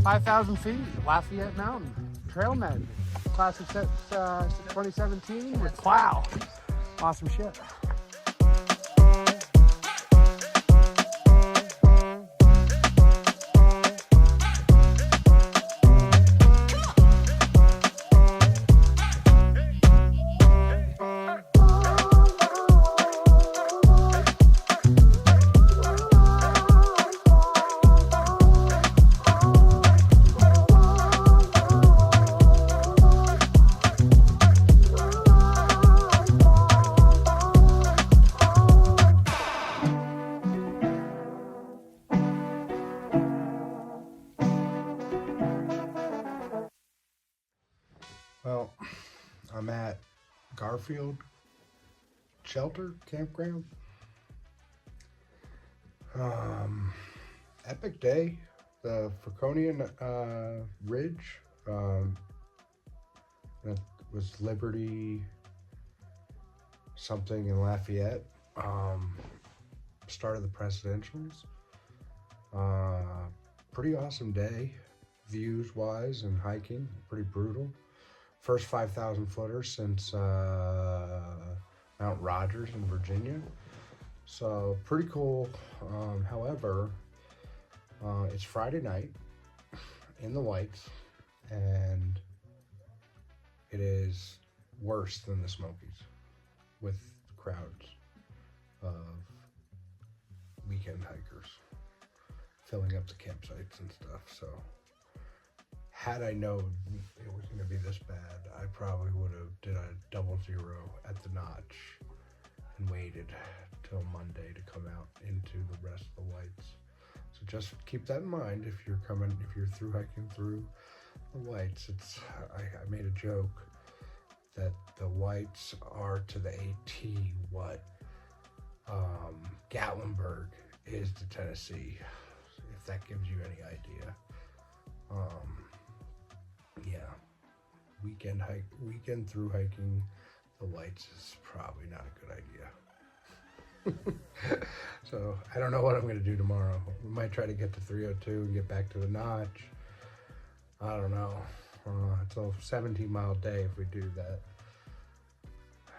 5,000 feet, Lafayette Mountain, Trail Med, class of 2017 with Plow. Awesome shit. Well, I'm at Garfield Shelter Campground. Epic day. The Fraconian Ridge. That was Liberty something in Lafayette. Start of the presidentials. Pretty awesome day, views wise and hiking. Pretty brutal. First 5,000 footer since Mount Rogers in Virginia. So pretty cool. However, it's Friday night in the Whites, and it is worse than the Smokies with crowds of weekend hikers filling up the campsites and stuff. So had I known it was going to be this bad, I probably would have did a 00 at the notch and waited till Monday to come out into the rest of the Whites. So just keep that in mind if you're through hiking through the Whites. I made a joke that the Whites are to the AT what Gatlinburg is to Tennessee, if that gives you any idea. Yeah, weekend through hiking the Whites is probably not a good idea. So I don't know what I'm going to do tomorrow. We might try to get to 302 and get back to the Notch. I don't know. It's a 17-mile day if we do that.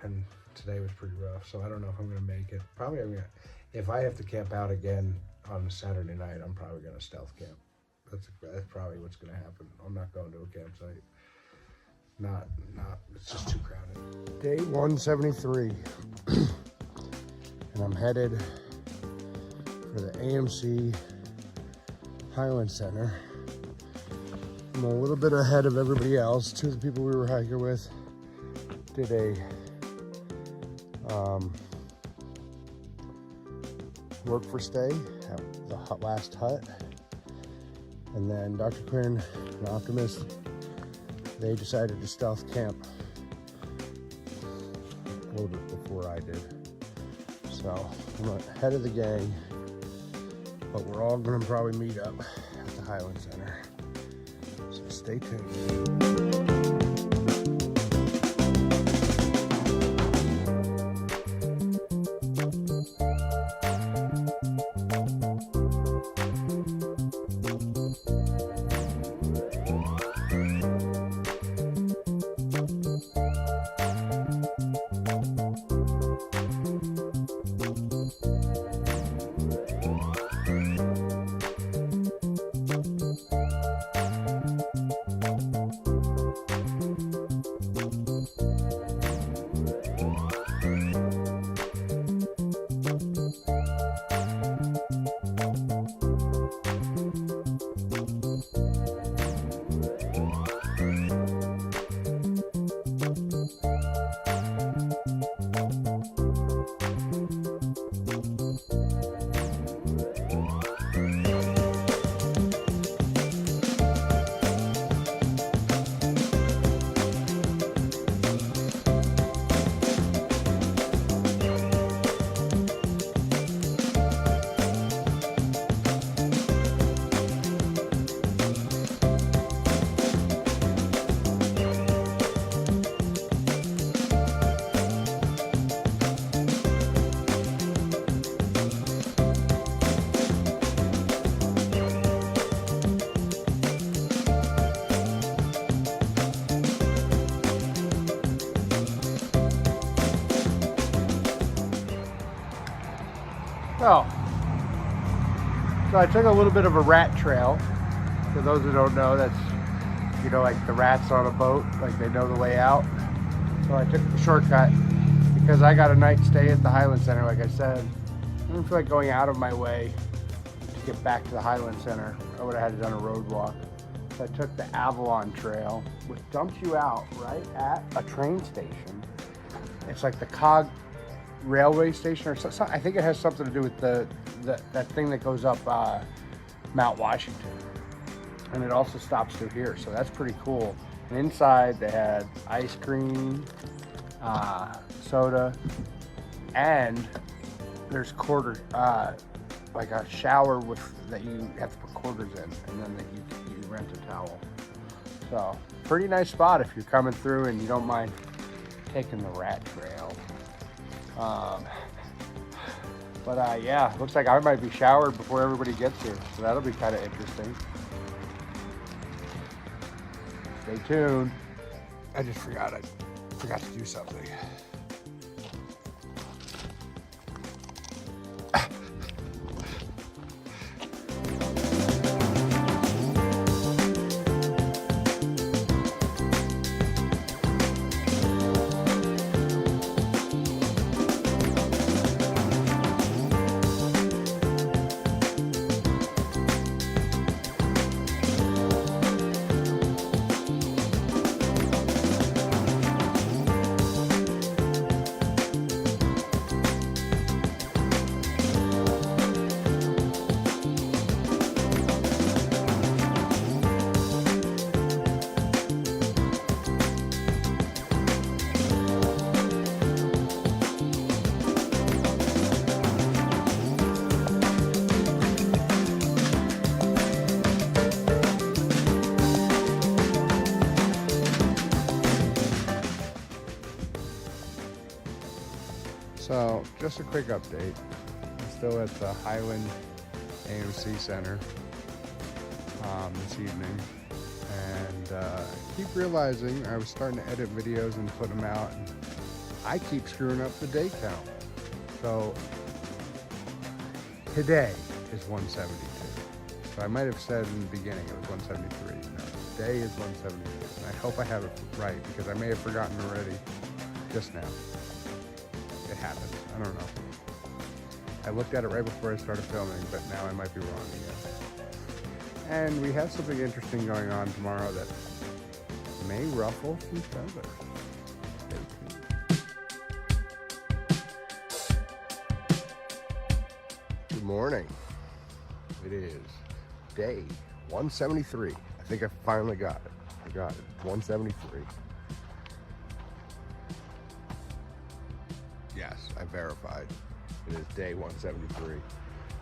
And today was pretty rough, so I don't know if I'm going to make it. Probably I'm going to, if I have to camp out again on Saturday night, I'm probably going to stealth camp. That's probably what's going to happen. I'm not going to a campsite. Not, it's just too crowded. Day 173. And I'm headed for the AMC Highland Center. I'm a little bit ahead of everybody else. Two of the people we were hiking with did a work for stay at the last hut. And then Dr. Quinn and Optimist, they decided to stealth camp a little bit before I did. So I'm ahead of the gang, but we're all gonna probably meet up at the Highland Center. So stay tuned. So I took a little bit of a rat trail. For those who don't know, that's, you know, like the rats on a boat, like they know the way out. So I took the shortcut because I got a night stay at the Highland Center, like I said. I didn't feel like going out of my way to get back to the Highland Center. I would have had to done a road walk. So I took the Avalon Trail, which dumps you out right at a train station. It's like the Cog railway station or something. I think it has something to do with that thing that goes up Mount Washington. And it also stops through here, so that's pretty cool. And inside they had ice cream, soda, and there's like a shower that you have to put quarters in, and then you rent a towel. So pretty nice spot if you're coming through and you don't mind taking the rat trail. But yeah, looks like I might be showered before everybody gets here, so that'll be kind of interesting. Stay tuned. I just forgot to do something. So, just a quick update. I'm still at the Highland AMC Center this evening, and I keep realizing I was starting to edit videos and put them out, and I keep screwing up the day count. So, today is 172. So I might have said in the beginning it was 173. No, today is 172. And I hope I have it right because I may have forgotten already just now. It happens. I don't know. I looked at it right before I started filming, but now I might be wrong again. And we have something interesting going on tomorrow that may ruffle some feathers. Stay tuned. Good morning. It is day 173. I think I finally got it. I got it. 173. Yes, I verified. It is day 173.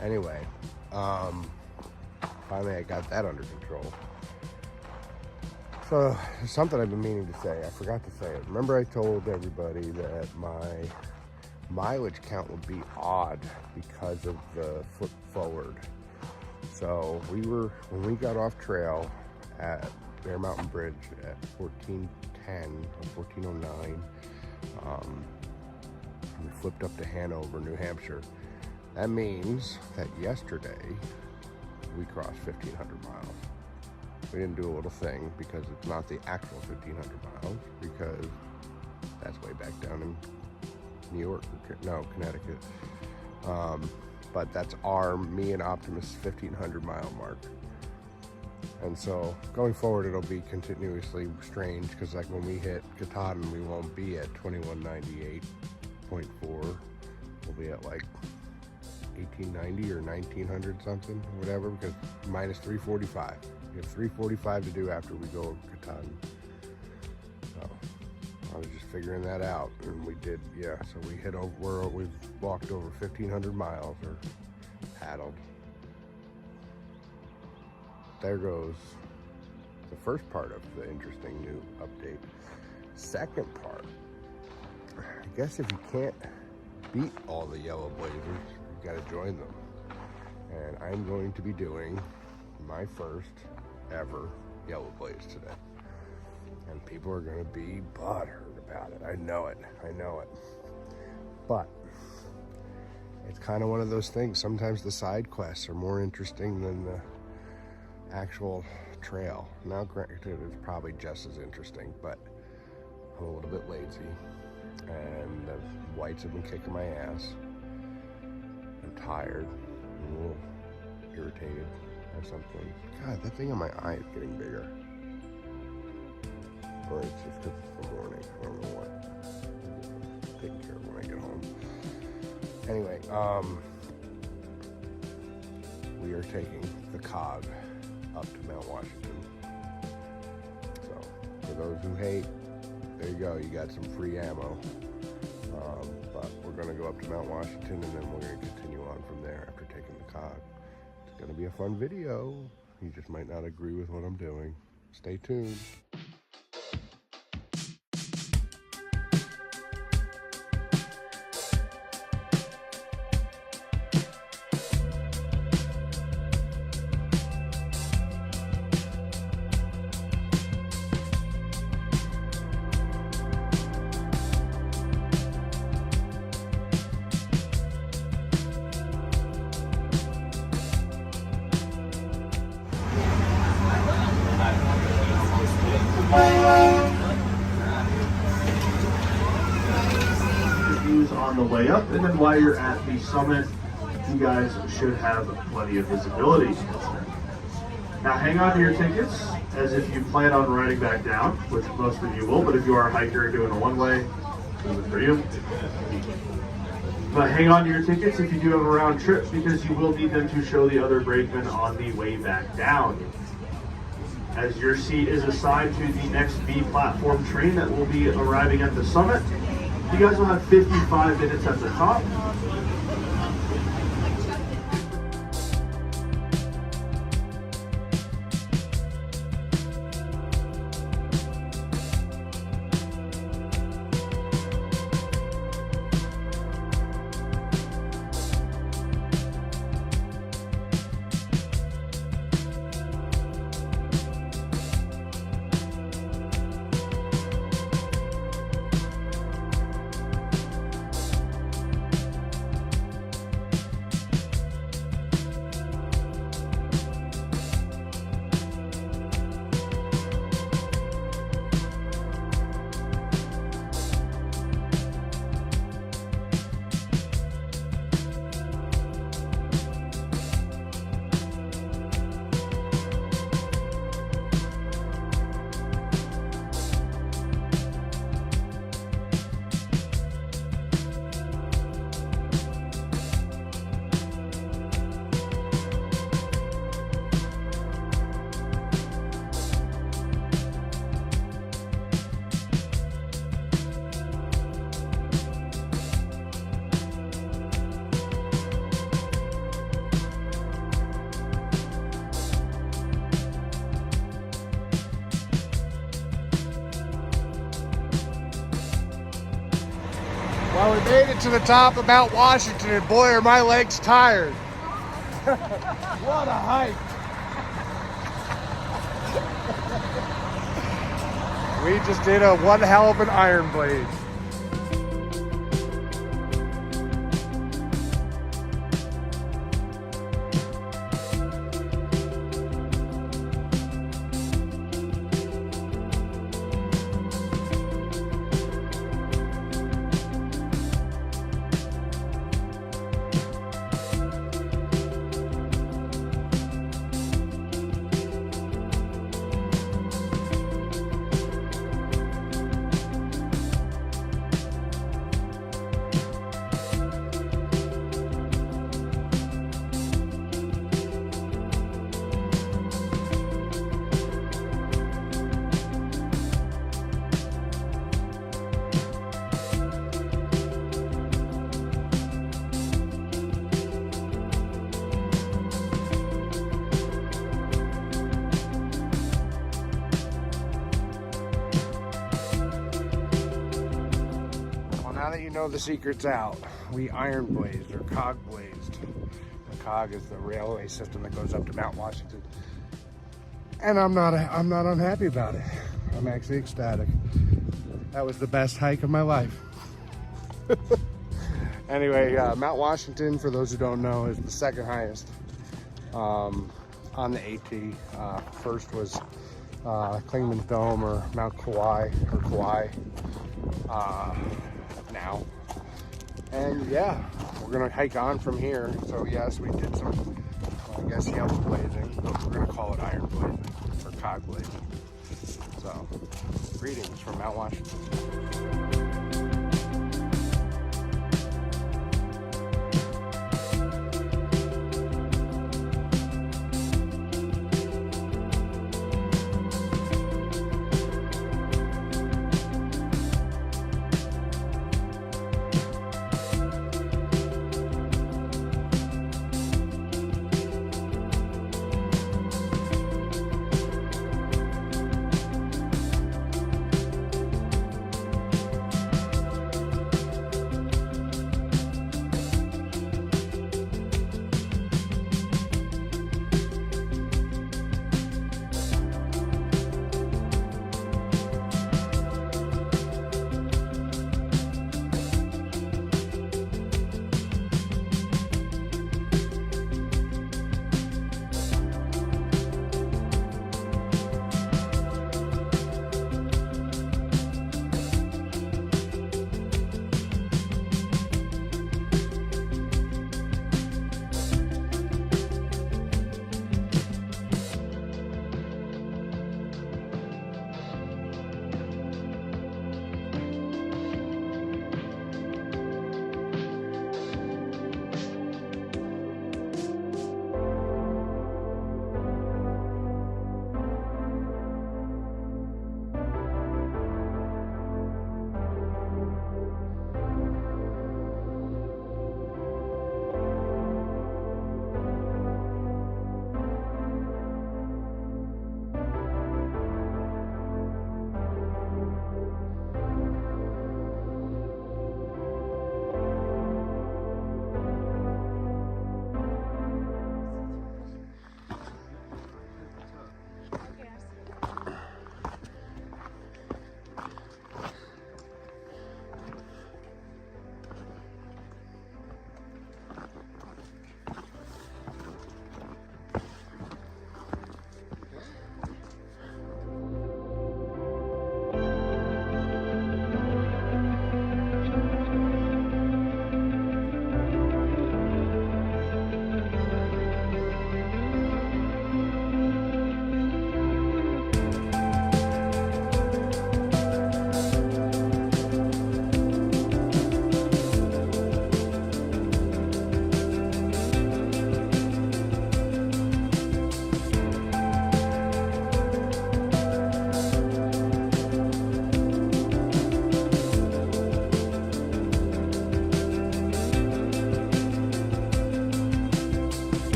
Anyway, finally I got that under control. So, there's something I've been meaning to say. I forgot to say it. Remember I told everybody that my mileage count would be odd because of the flip forward. So, when we got off trail at Bear Mountain Bridge at 1410 or 1409, we flipped up to Hanover, New Hampshire. That means that yesterday we crossed 1,500 miles. We didn't do a little thing because it's not the actual 1,500 miles, because that's way back down in New York, no, Connecticut. But that's me and Optimus 1,500 mile mark. And so going forward, it'll be continuously strange because like when we hit Katahdin, we won't be at 2198.4. We'll be at like 1890 or 1900 something, whatever, because minus 345. We have 345 to do after we go to Katahdin. So I was just figuring that out, and we did, yeah. So we hit over, we've walked over 1,500 miles or paddled. There goes the first part of the interesting new update. Second part, I guess if you can't beat all the yellow blazers, you gotta join them. And I'm going to be doing my first ever yellow blaze today. And people are gonna be butthurt about it. I know it. But it's kind of one of those things. Sometimes the side quests are more interesting than the actual trail. Now, granted, it's probably just as interesting, but I'm a little bit lazy, and the whites have been kicking my ass. I'm tired, I'm a little irritated or something. God, that thing on my eye is getting bigger. Or it's just because it's the morning. I don't know what. I'll take care of it when I get home. Anyway, we are taking the cog up to Mount Washington. So, for those who hate, there you go. You got some free ammo. But we're going to go up to Mount Washington, and then we're going to continue on from there after taking the cog. It's going to be a fun video. You just might not agree with what I'm doing. Stay tuned. Views on the way up, and then while you're at the summit, you guys should have plenty of visibility. Now hang on to your tickets as if you plan on riding back down, which most of you will, but if you are a hiker doing a one-way, good for you. But hang on to your tickets if you do have a round trip, because you will need them to show the other brakemen on the way back down, as your seat is assigned to the next B platform train that will be arriving at the summit. You guys will have 55 minutes at the top. Well, we made it to the top of Mount Washington, and boy, are my legs tired. What a hike. We just did a one hell of an Iron Blaze. Now that you know the secret's out, we Iron Blazed or Cog Blazed. The Cog is the railway system that goes up to Mount Washington, and I'm not unhappy about it. I'm actually ecstatic. That was the best hike of my life. Anyway, Mount Washington, for those who don't know, is the second highest on the AT. First was Clingman's Dome or Mount Kauai now. And yeah, we're gonna hike on from here. So yes, we did some, I guess, yellow blazing, but we're gonna call it iron blazing or cog blazing. So, greetings from Mount Washington.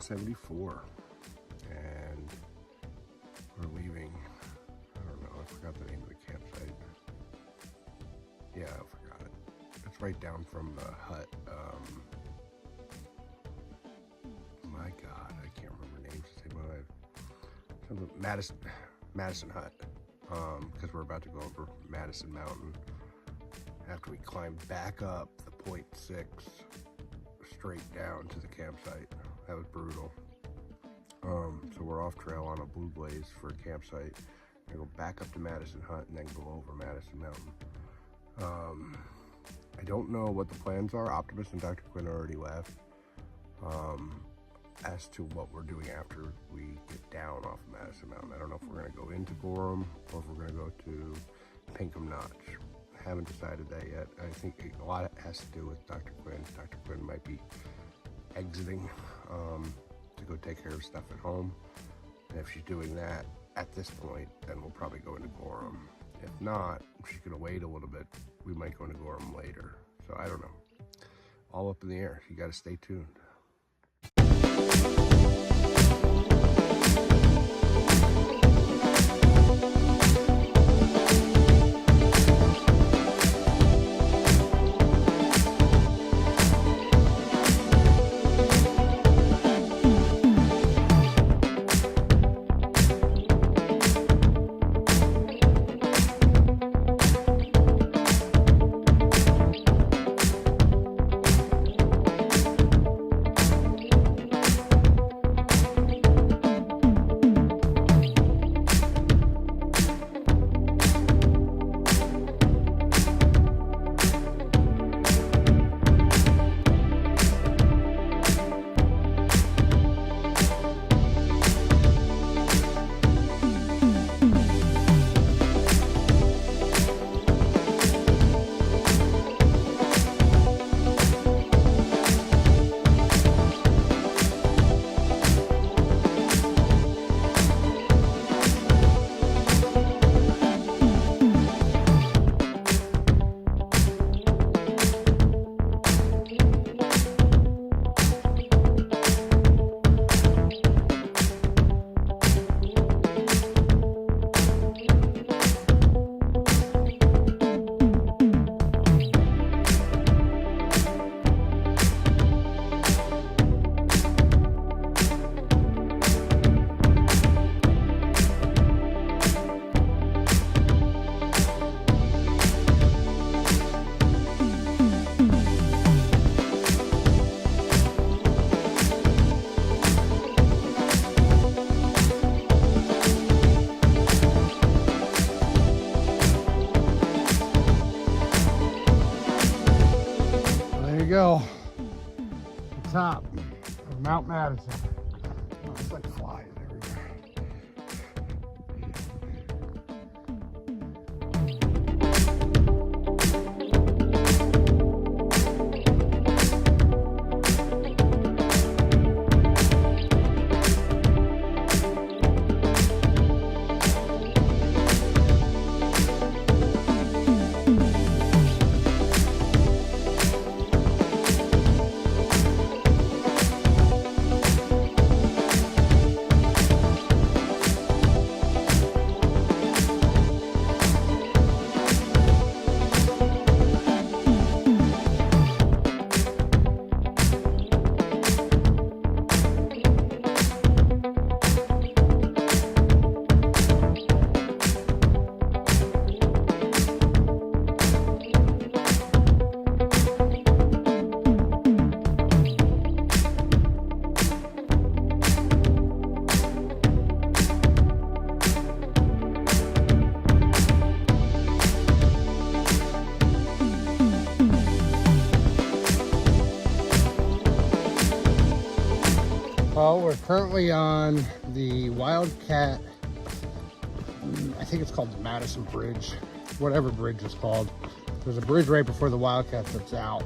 174, and we're leaving. I don't know, I forgot the name of the campsite. Yeah, I forgot it. It's right down from the hut. My God, I can't remember names to save my life. Something Madison Hut. Because we're about to go over Madison Mountain after we climb back up the 0.6 straight down to the campsite. That was brutal. So we're off trail on a Blue-Blaze for a campsite. I go back up to Madison Hut and then go over Madison Mountain. I don't know what the plans are. Optimus and Dr. Quinn already left. As to what we're doing after we get down off of Madison Mountain. I don't know if we're gonna go into Gorham or if we're gonna go to Pinkham Notch. Haven't decided that yet. I think a lot has to do with Dr. Quinn. Dr. Quinn might be exiting to go take care of stuff at home. And if she's doing that at this point, then we'll probably go into Gorham. If not, if she's gonna wait a little bit, we might go into Gorham later. So I don't know. All up in the air. You gotta stay tuned. Go the top of Mount Madison. Oh, it's like flies everywhere. Well, we're currently on the Wildcat, I think it's called the Madison Bridge, whatever bridge it's called. There's a bridge right before the Wildcat that's out.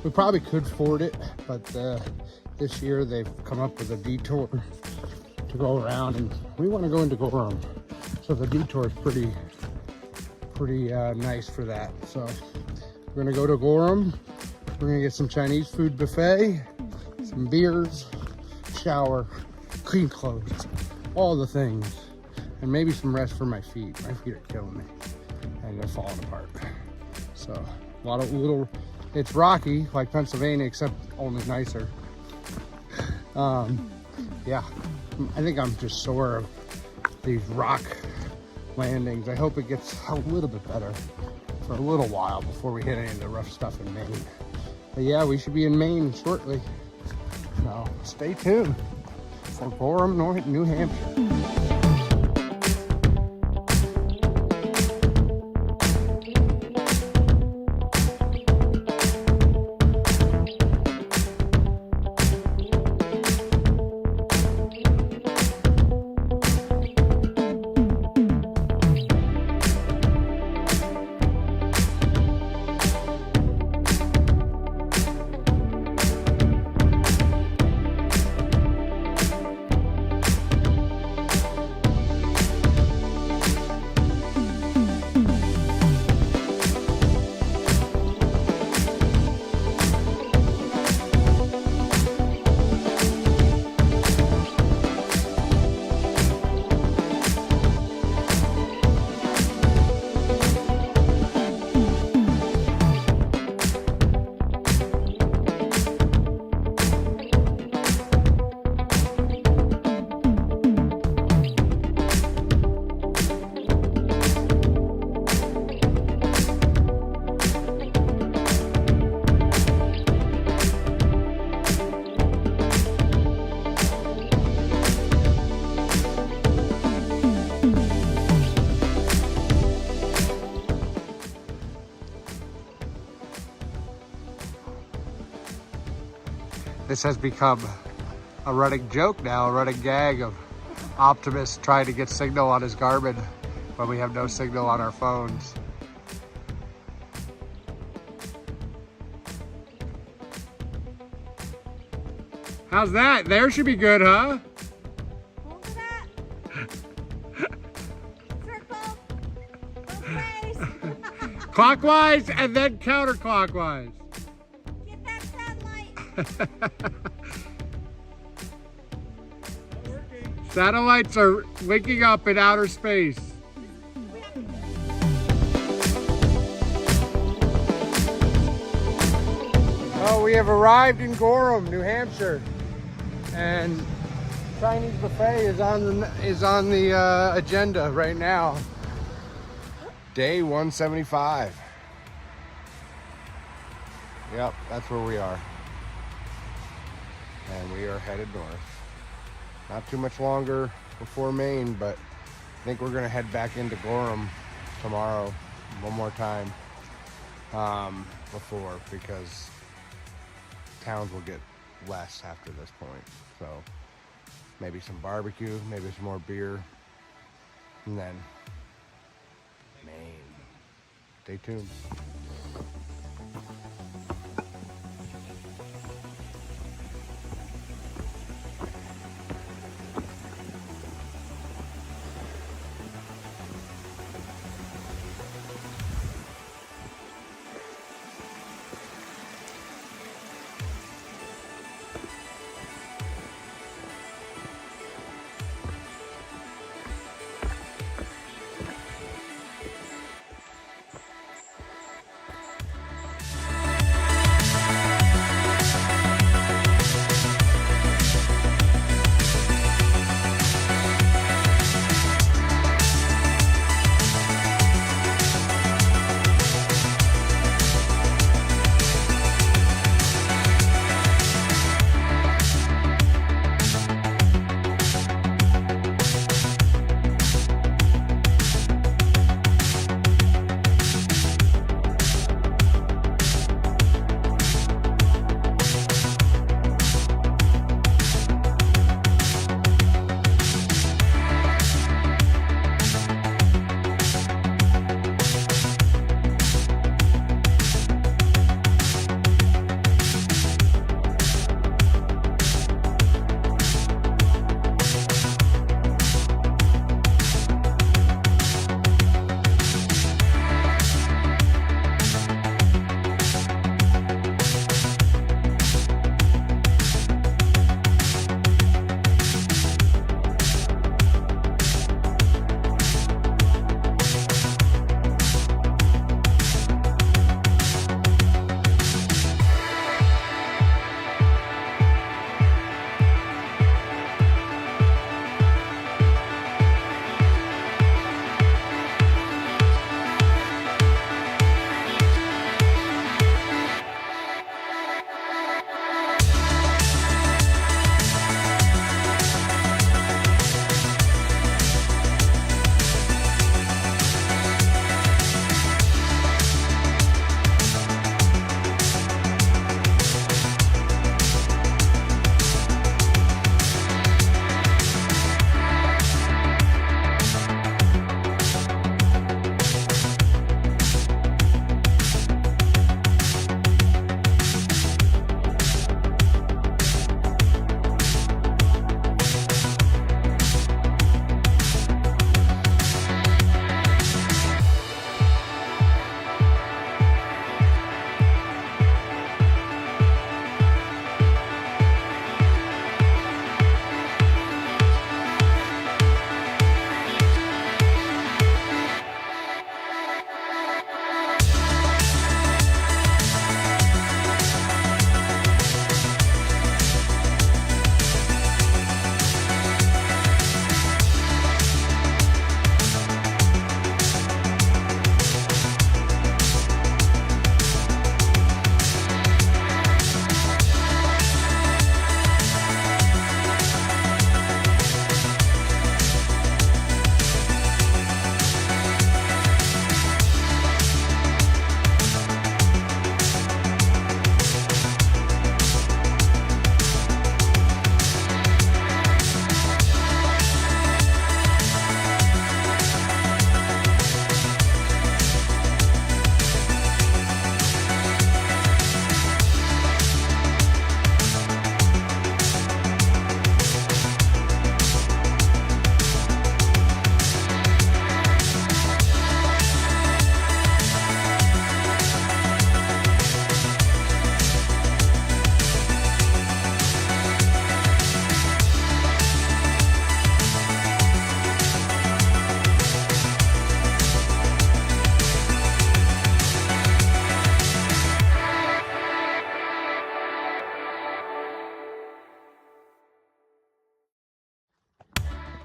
We probably could ford it, but this year they've come up with a detour to go around, and we want to go into Gorham. So the detour is pretty nice for that. So we're gonna go to Gorham. We're gonna get some Chinese food buffet, some beers, shower, clean clothes, all the things, and maybe some rest for my feet. My feet are killing me and they're falling apart. So a lot of little, it's rocky like Pennsylvania, except only nicer. Yeah, I think I'm just sore of these rock landings. I hope it gets a little bit better for a little while before we hit any of the rough stuff in Maine. But yeah, we should be in Maine shortly. So stay tuned for Gorham, New Hampshire. This has become a running joke now, a running gag of Optimus trying to get signal on his Garmin when we have no signal on our phones. How's that? There should be good, huh? Hold to that. Circle. Odyssey. Clockwise and then counterclockwise. Get that satellite. Satellites are linking up in outer space. Oh, we have arrived in Gorham, New Hampshire, and Chinese buffet is on the agenda right now. Day 175. Yep, that's where we are. And we are headed north. Not too much longer before Maine, but I think we're gonna head back into Gorham tomorrow one more time before, because towns will get less after this point. So maybe some barbecue, maybe some more beer, and then Maine. Stay tuned.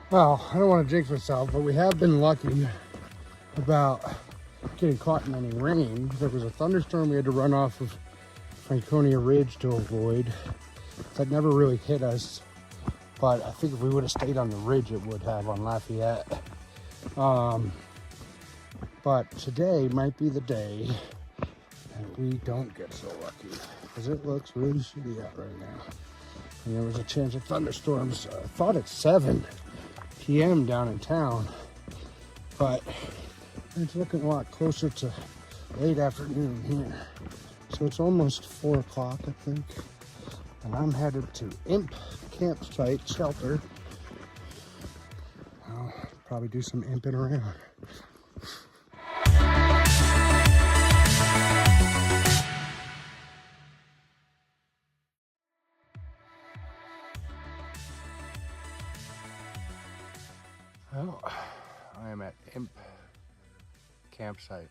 Well, I don't want to jinx myself, but we have been lucky about getting caught in any rain. There was a thunderstorm we had to run off of Franconia Ridge to avoid. That never really hit us, but I think if we would have stayed on the ridge, it would have on Lafayette. But today might be the day that we don't get so lucky, because it looks really shitty out right now. And there was a chance of thunderstorms. I thought it's 7 p.m. down in town, but it's looking a lot closer to late afternoon here. So it's almost 4 o'clock, I think. And I'm headed to Imp Campsite Shelter. I'll probably do some imping around. Well, I am at Imp Campsite.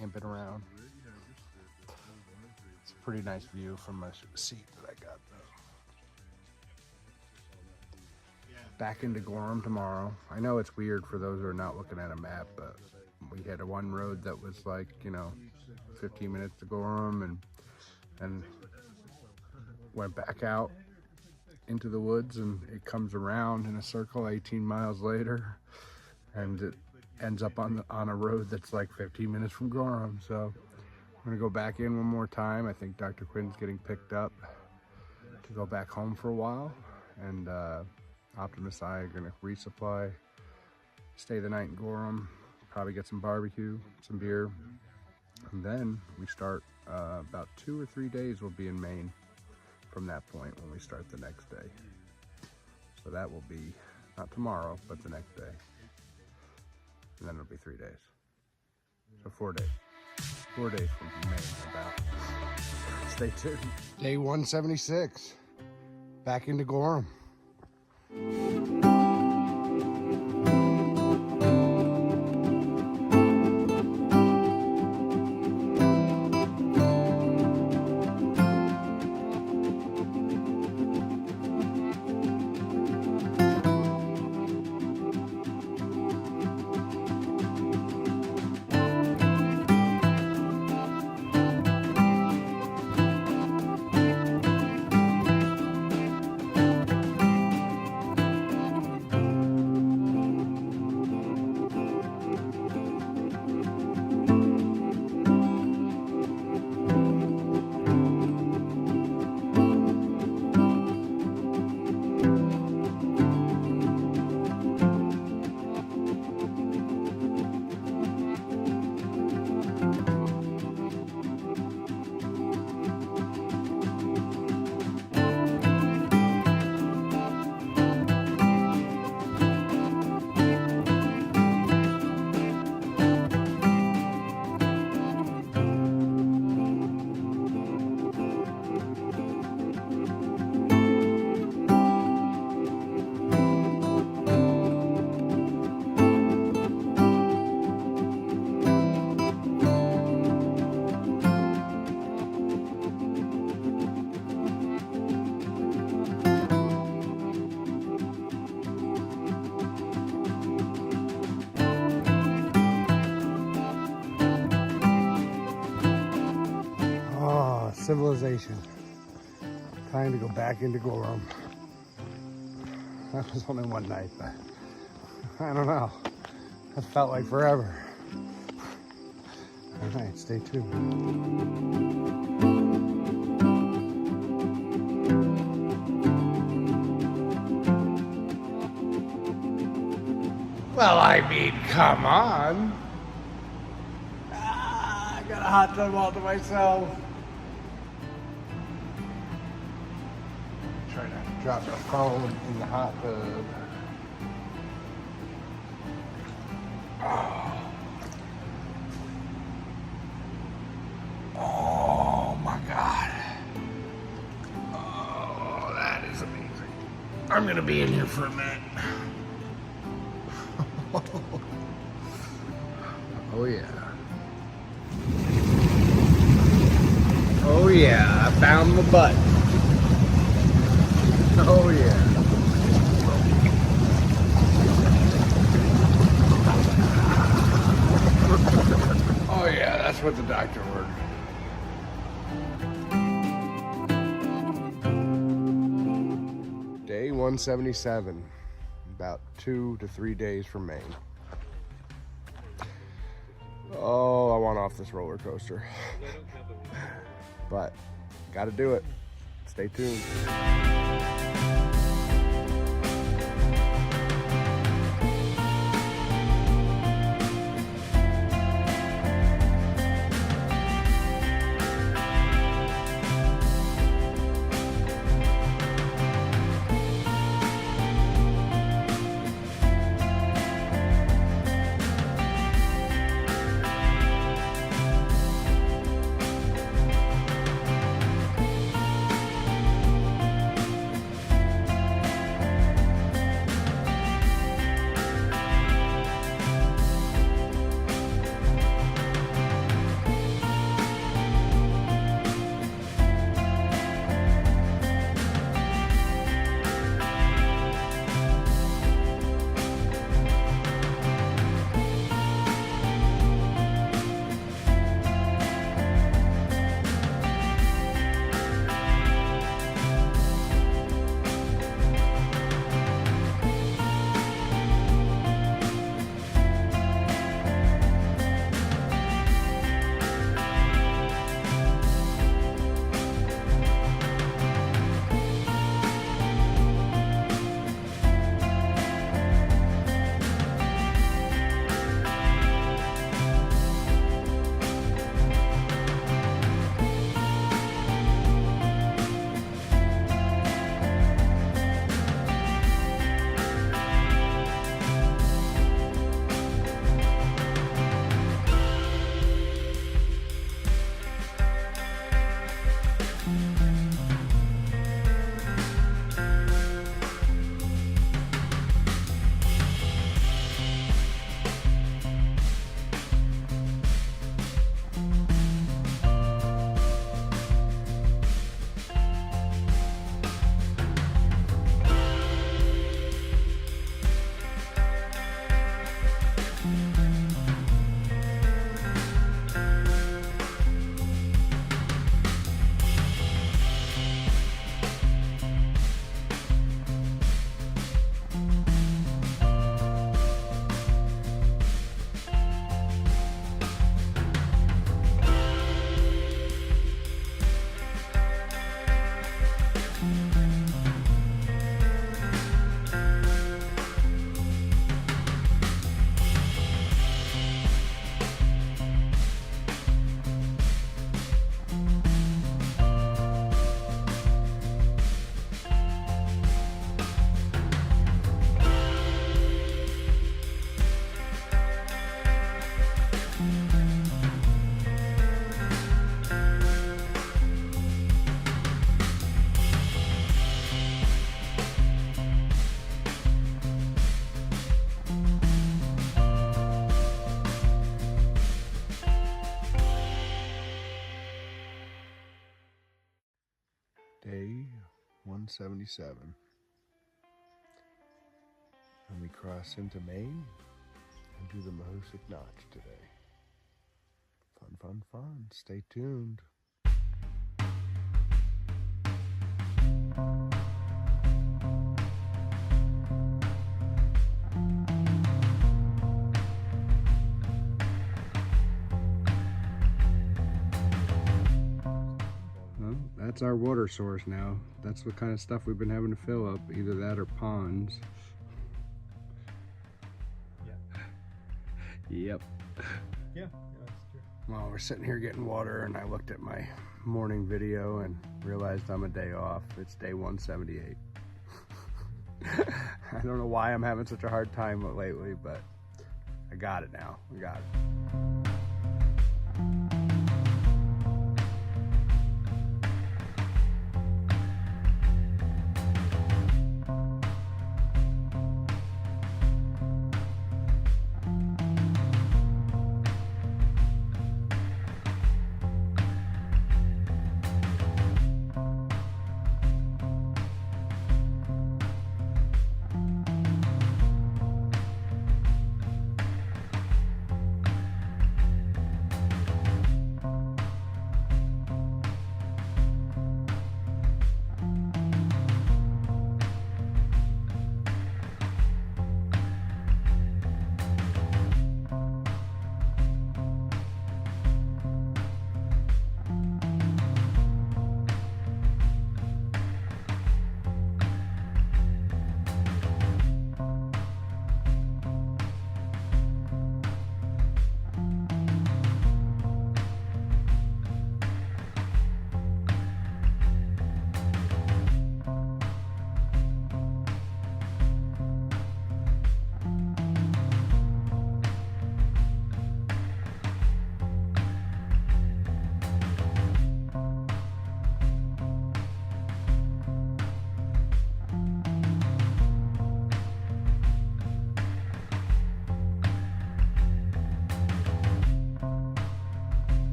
Imping around. It's a pretty nice view from my seat that I got though. Back into Gorham tomorrow. I know it's weird for those who are not looking at a map, but we had one road that was like, 15 minutes to Gorham and went back out into the woods, and it comes around in a circle 18 miles later, and it ends up on a road that's like 15 minutes from Gorham. So I'm gonna go back in one more time. I think Dr. Quinn's getting picked up to go back home for a while, and Optimus and I are gonna resupply, stay the night in Gorham, probably get some barbecue, some beer, and then we start about 2 or 3 days we'll be in Maine from that point when we start the next day. So that will be not tomorrow, but the next day. And then it'll be 3 days. So 4 days. 4 days from Maine about. Stay tuned. Day 176. Back into Gorham. Civilization. Time to go back into Gorham. That was only one night, but I don't know. That felt like forever. All right, stay tuned. Well, I mean, come on. I got a hot tub all to myself. Try to drop the phone in the hot tub. Oh my God. Oh, that is amazing. I'm gonna be in here for a minute. Oh yeah. Oh yeah, I found my butt. Oh yeah. Oh yeah, that's what the doctor ordered. Day 177, about 2 to 3 days from Maine. Oh, I want off this roller coaster. But, gotta do it. Stay tuned. Day 177. And we cross into Maine and do the Mahoosuc Notch today. Fun, fun, fun. Stay tuned. That's our water source now. That's what kind of stuff we've been having to fill up, either that or ponds. Yep. Yeah, that's true. Well, we're sitting here getting water, and I looked at my morning video and realized I'm a day off. It's day 178. I don't know why I'm having such a hard time lately, but I got it now. We got it.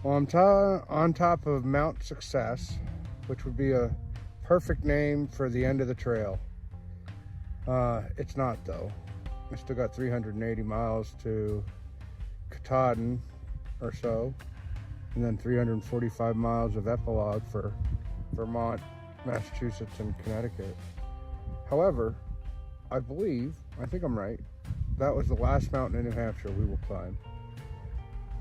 Well, I'm on top of Mount Success, which would be a perfect name for the end of the trail. It's not though. I still got 380 miles to Katahdin or so, and then 345 miles of epilogue for Vermont, Massachusetts, and Connecticut. However, I think I'm right, that was the last mountain in New Hampshire we will climb.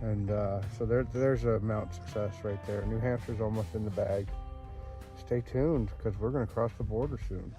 And so there's a Mount Success right there. New Hampshire's almost in the bag. Stay tuned, because we're going to cross the border soon.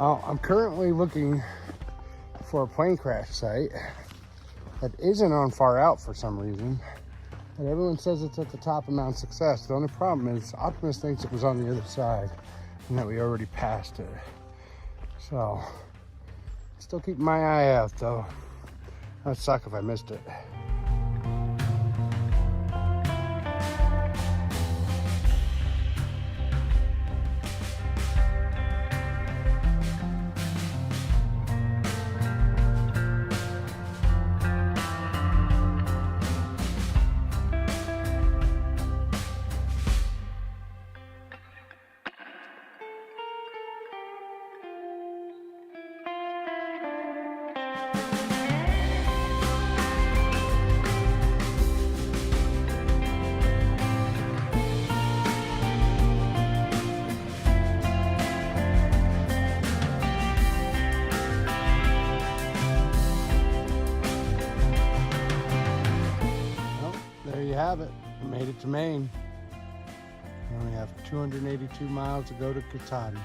I'm currently looking for a plane crash site that isn't on Far Out for some reason, but everyone says it's at the top of Mount Success. The only problem is Optimus thinks it was on the other side and that we already passed it. So, still keeping my eye out though. That'd suck if I missed it. Have it. We made it to Maine. We only have 282 miles to go to Katahdin.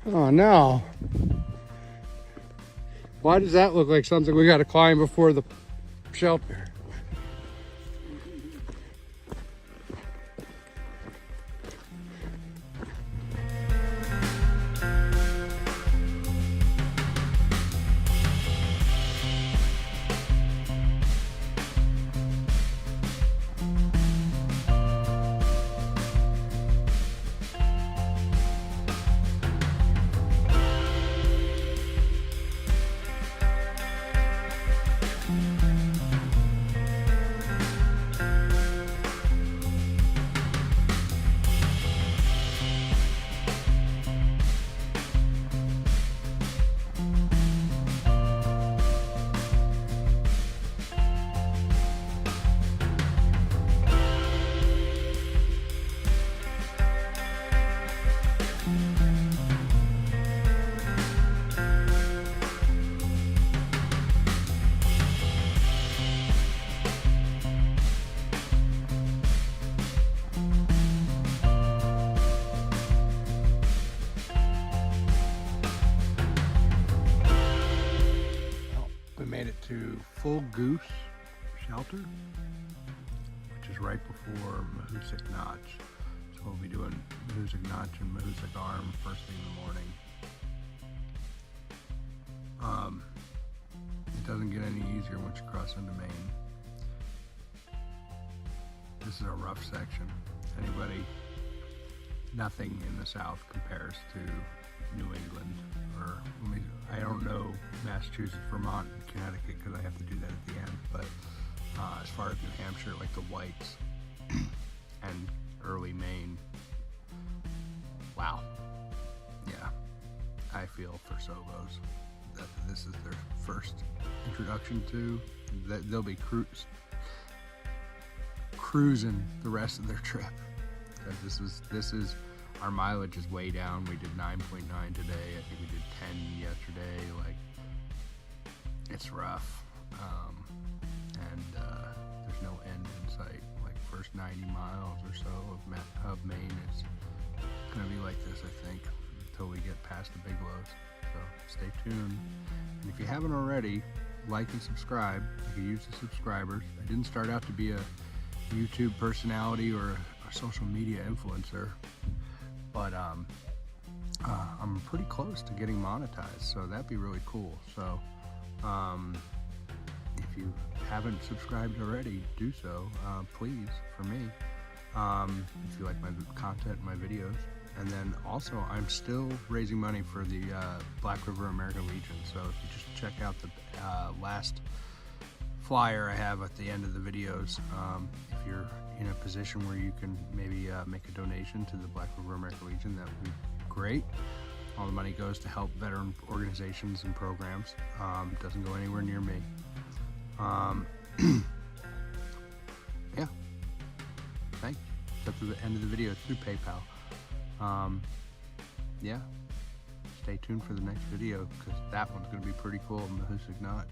Oh no. Why does that look like something we got to climb before the shelter? Made it to Full Goose Shelter, which is right before Mahoosic Notch. So we'll be doing Mahoosic Notch and Mahoosic Arm first thing in the morning. It doesn't get any easier once you cross into Maine. This is a rough section. Nothing in the south compares to New England, or I don't know Massachusetts, Vermont, and Connecticut because I have to do that at the end, but as far as New Hampshire, like the Whites and early Maine, wow, yeah, I feel for Sovos that this is their first introduction to, that they'll be cruising the rest of their trip. This is our mileage is way down. We did 9.9 today. I think we did 10 yesterday. Like, it's rough. And there's no end in sight. Like, first 90 miles or so of Maine, it's gonna be like this, I think, until we get past the big lows. So stay tuned. And if you haven't already, like and subscribe. I could use the subscribers. I didn't start out to be a YouTube personality or a social media influencer, but I'm pretty close to getting monetized, so that'd be really cool. So if you haven't subscribed already, do so, please, for me, if you like my content, my videos. And then also, I'm still raising money for the Black River American Legion, so if you just check out the last flyer I have at the end of the videos, if you're in a position where you can maybe make a donation to the Black River American Legion, that would be great. All the money goes to help veteran organizations and programs. Doesn't go anywhere near me. Yeah, thanks. That's the end of the video through PayPal. Yeah, stay tuned for the next video because that one's going to be pretty cool. Mahoosic Notch.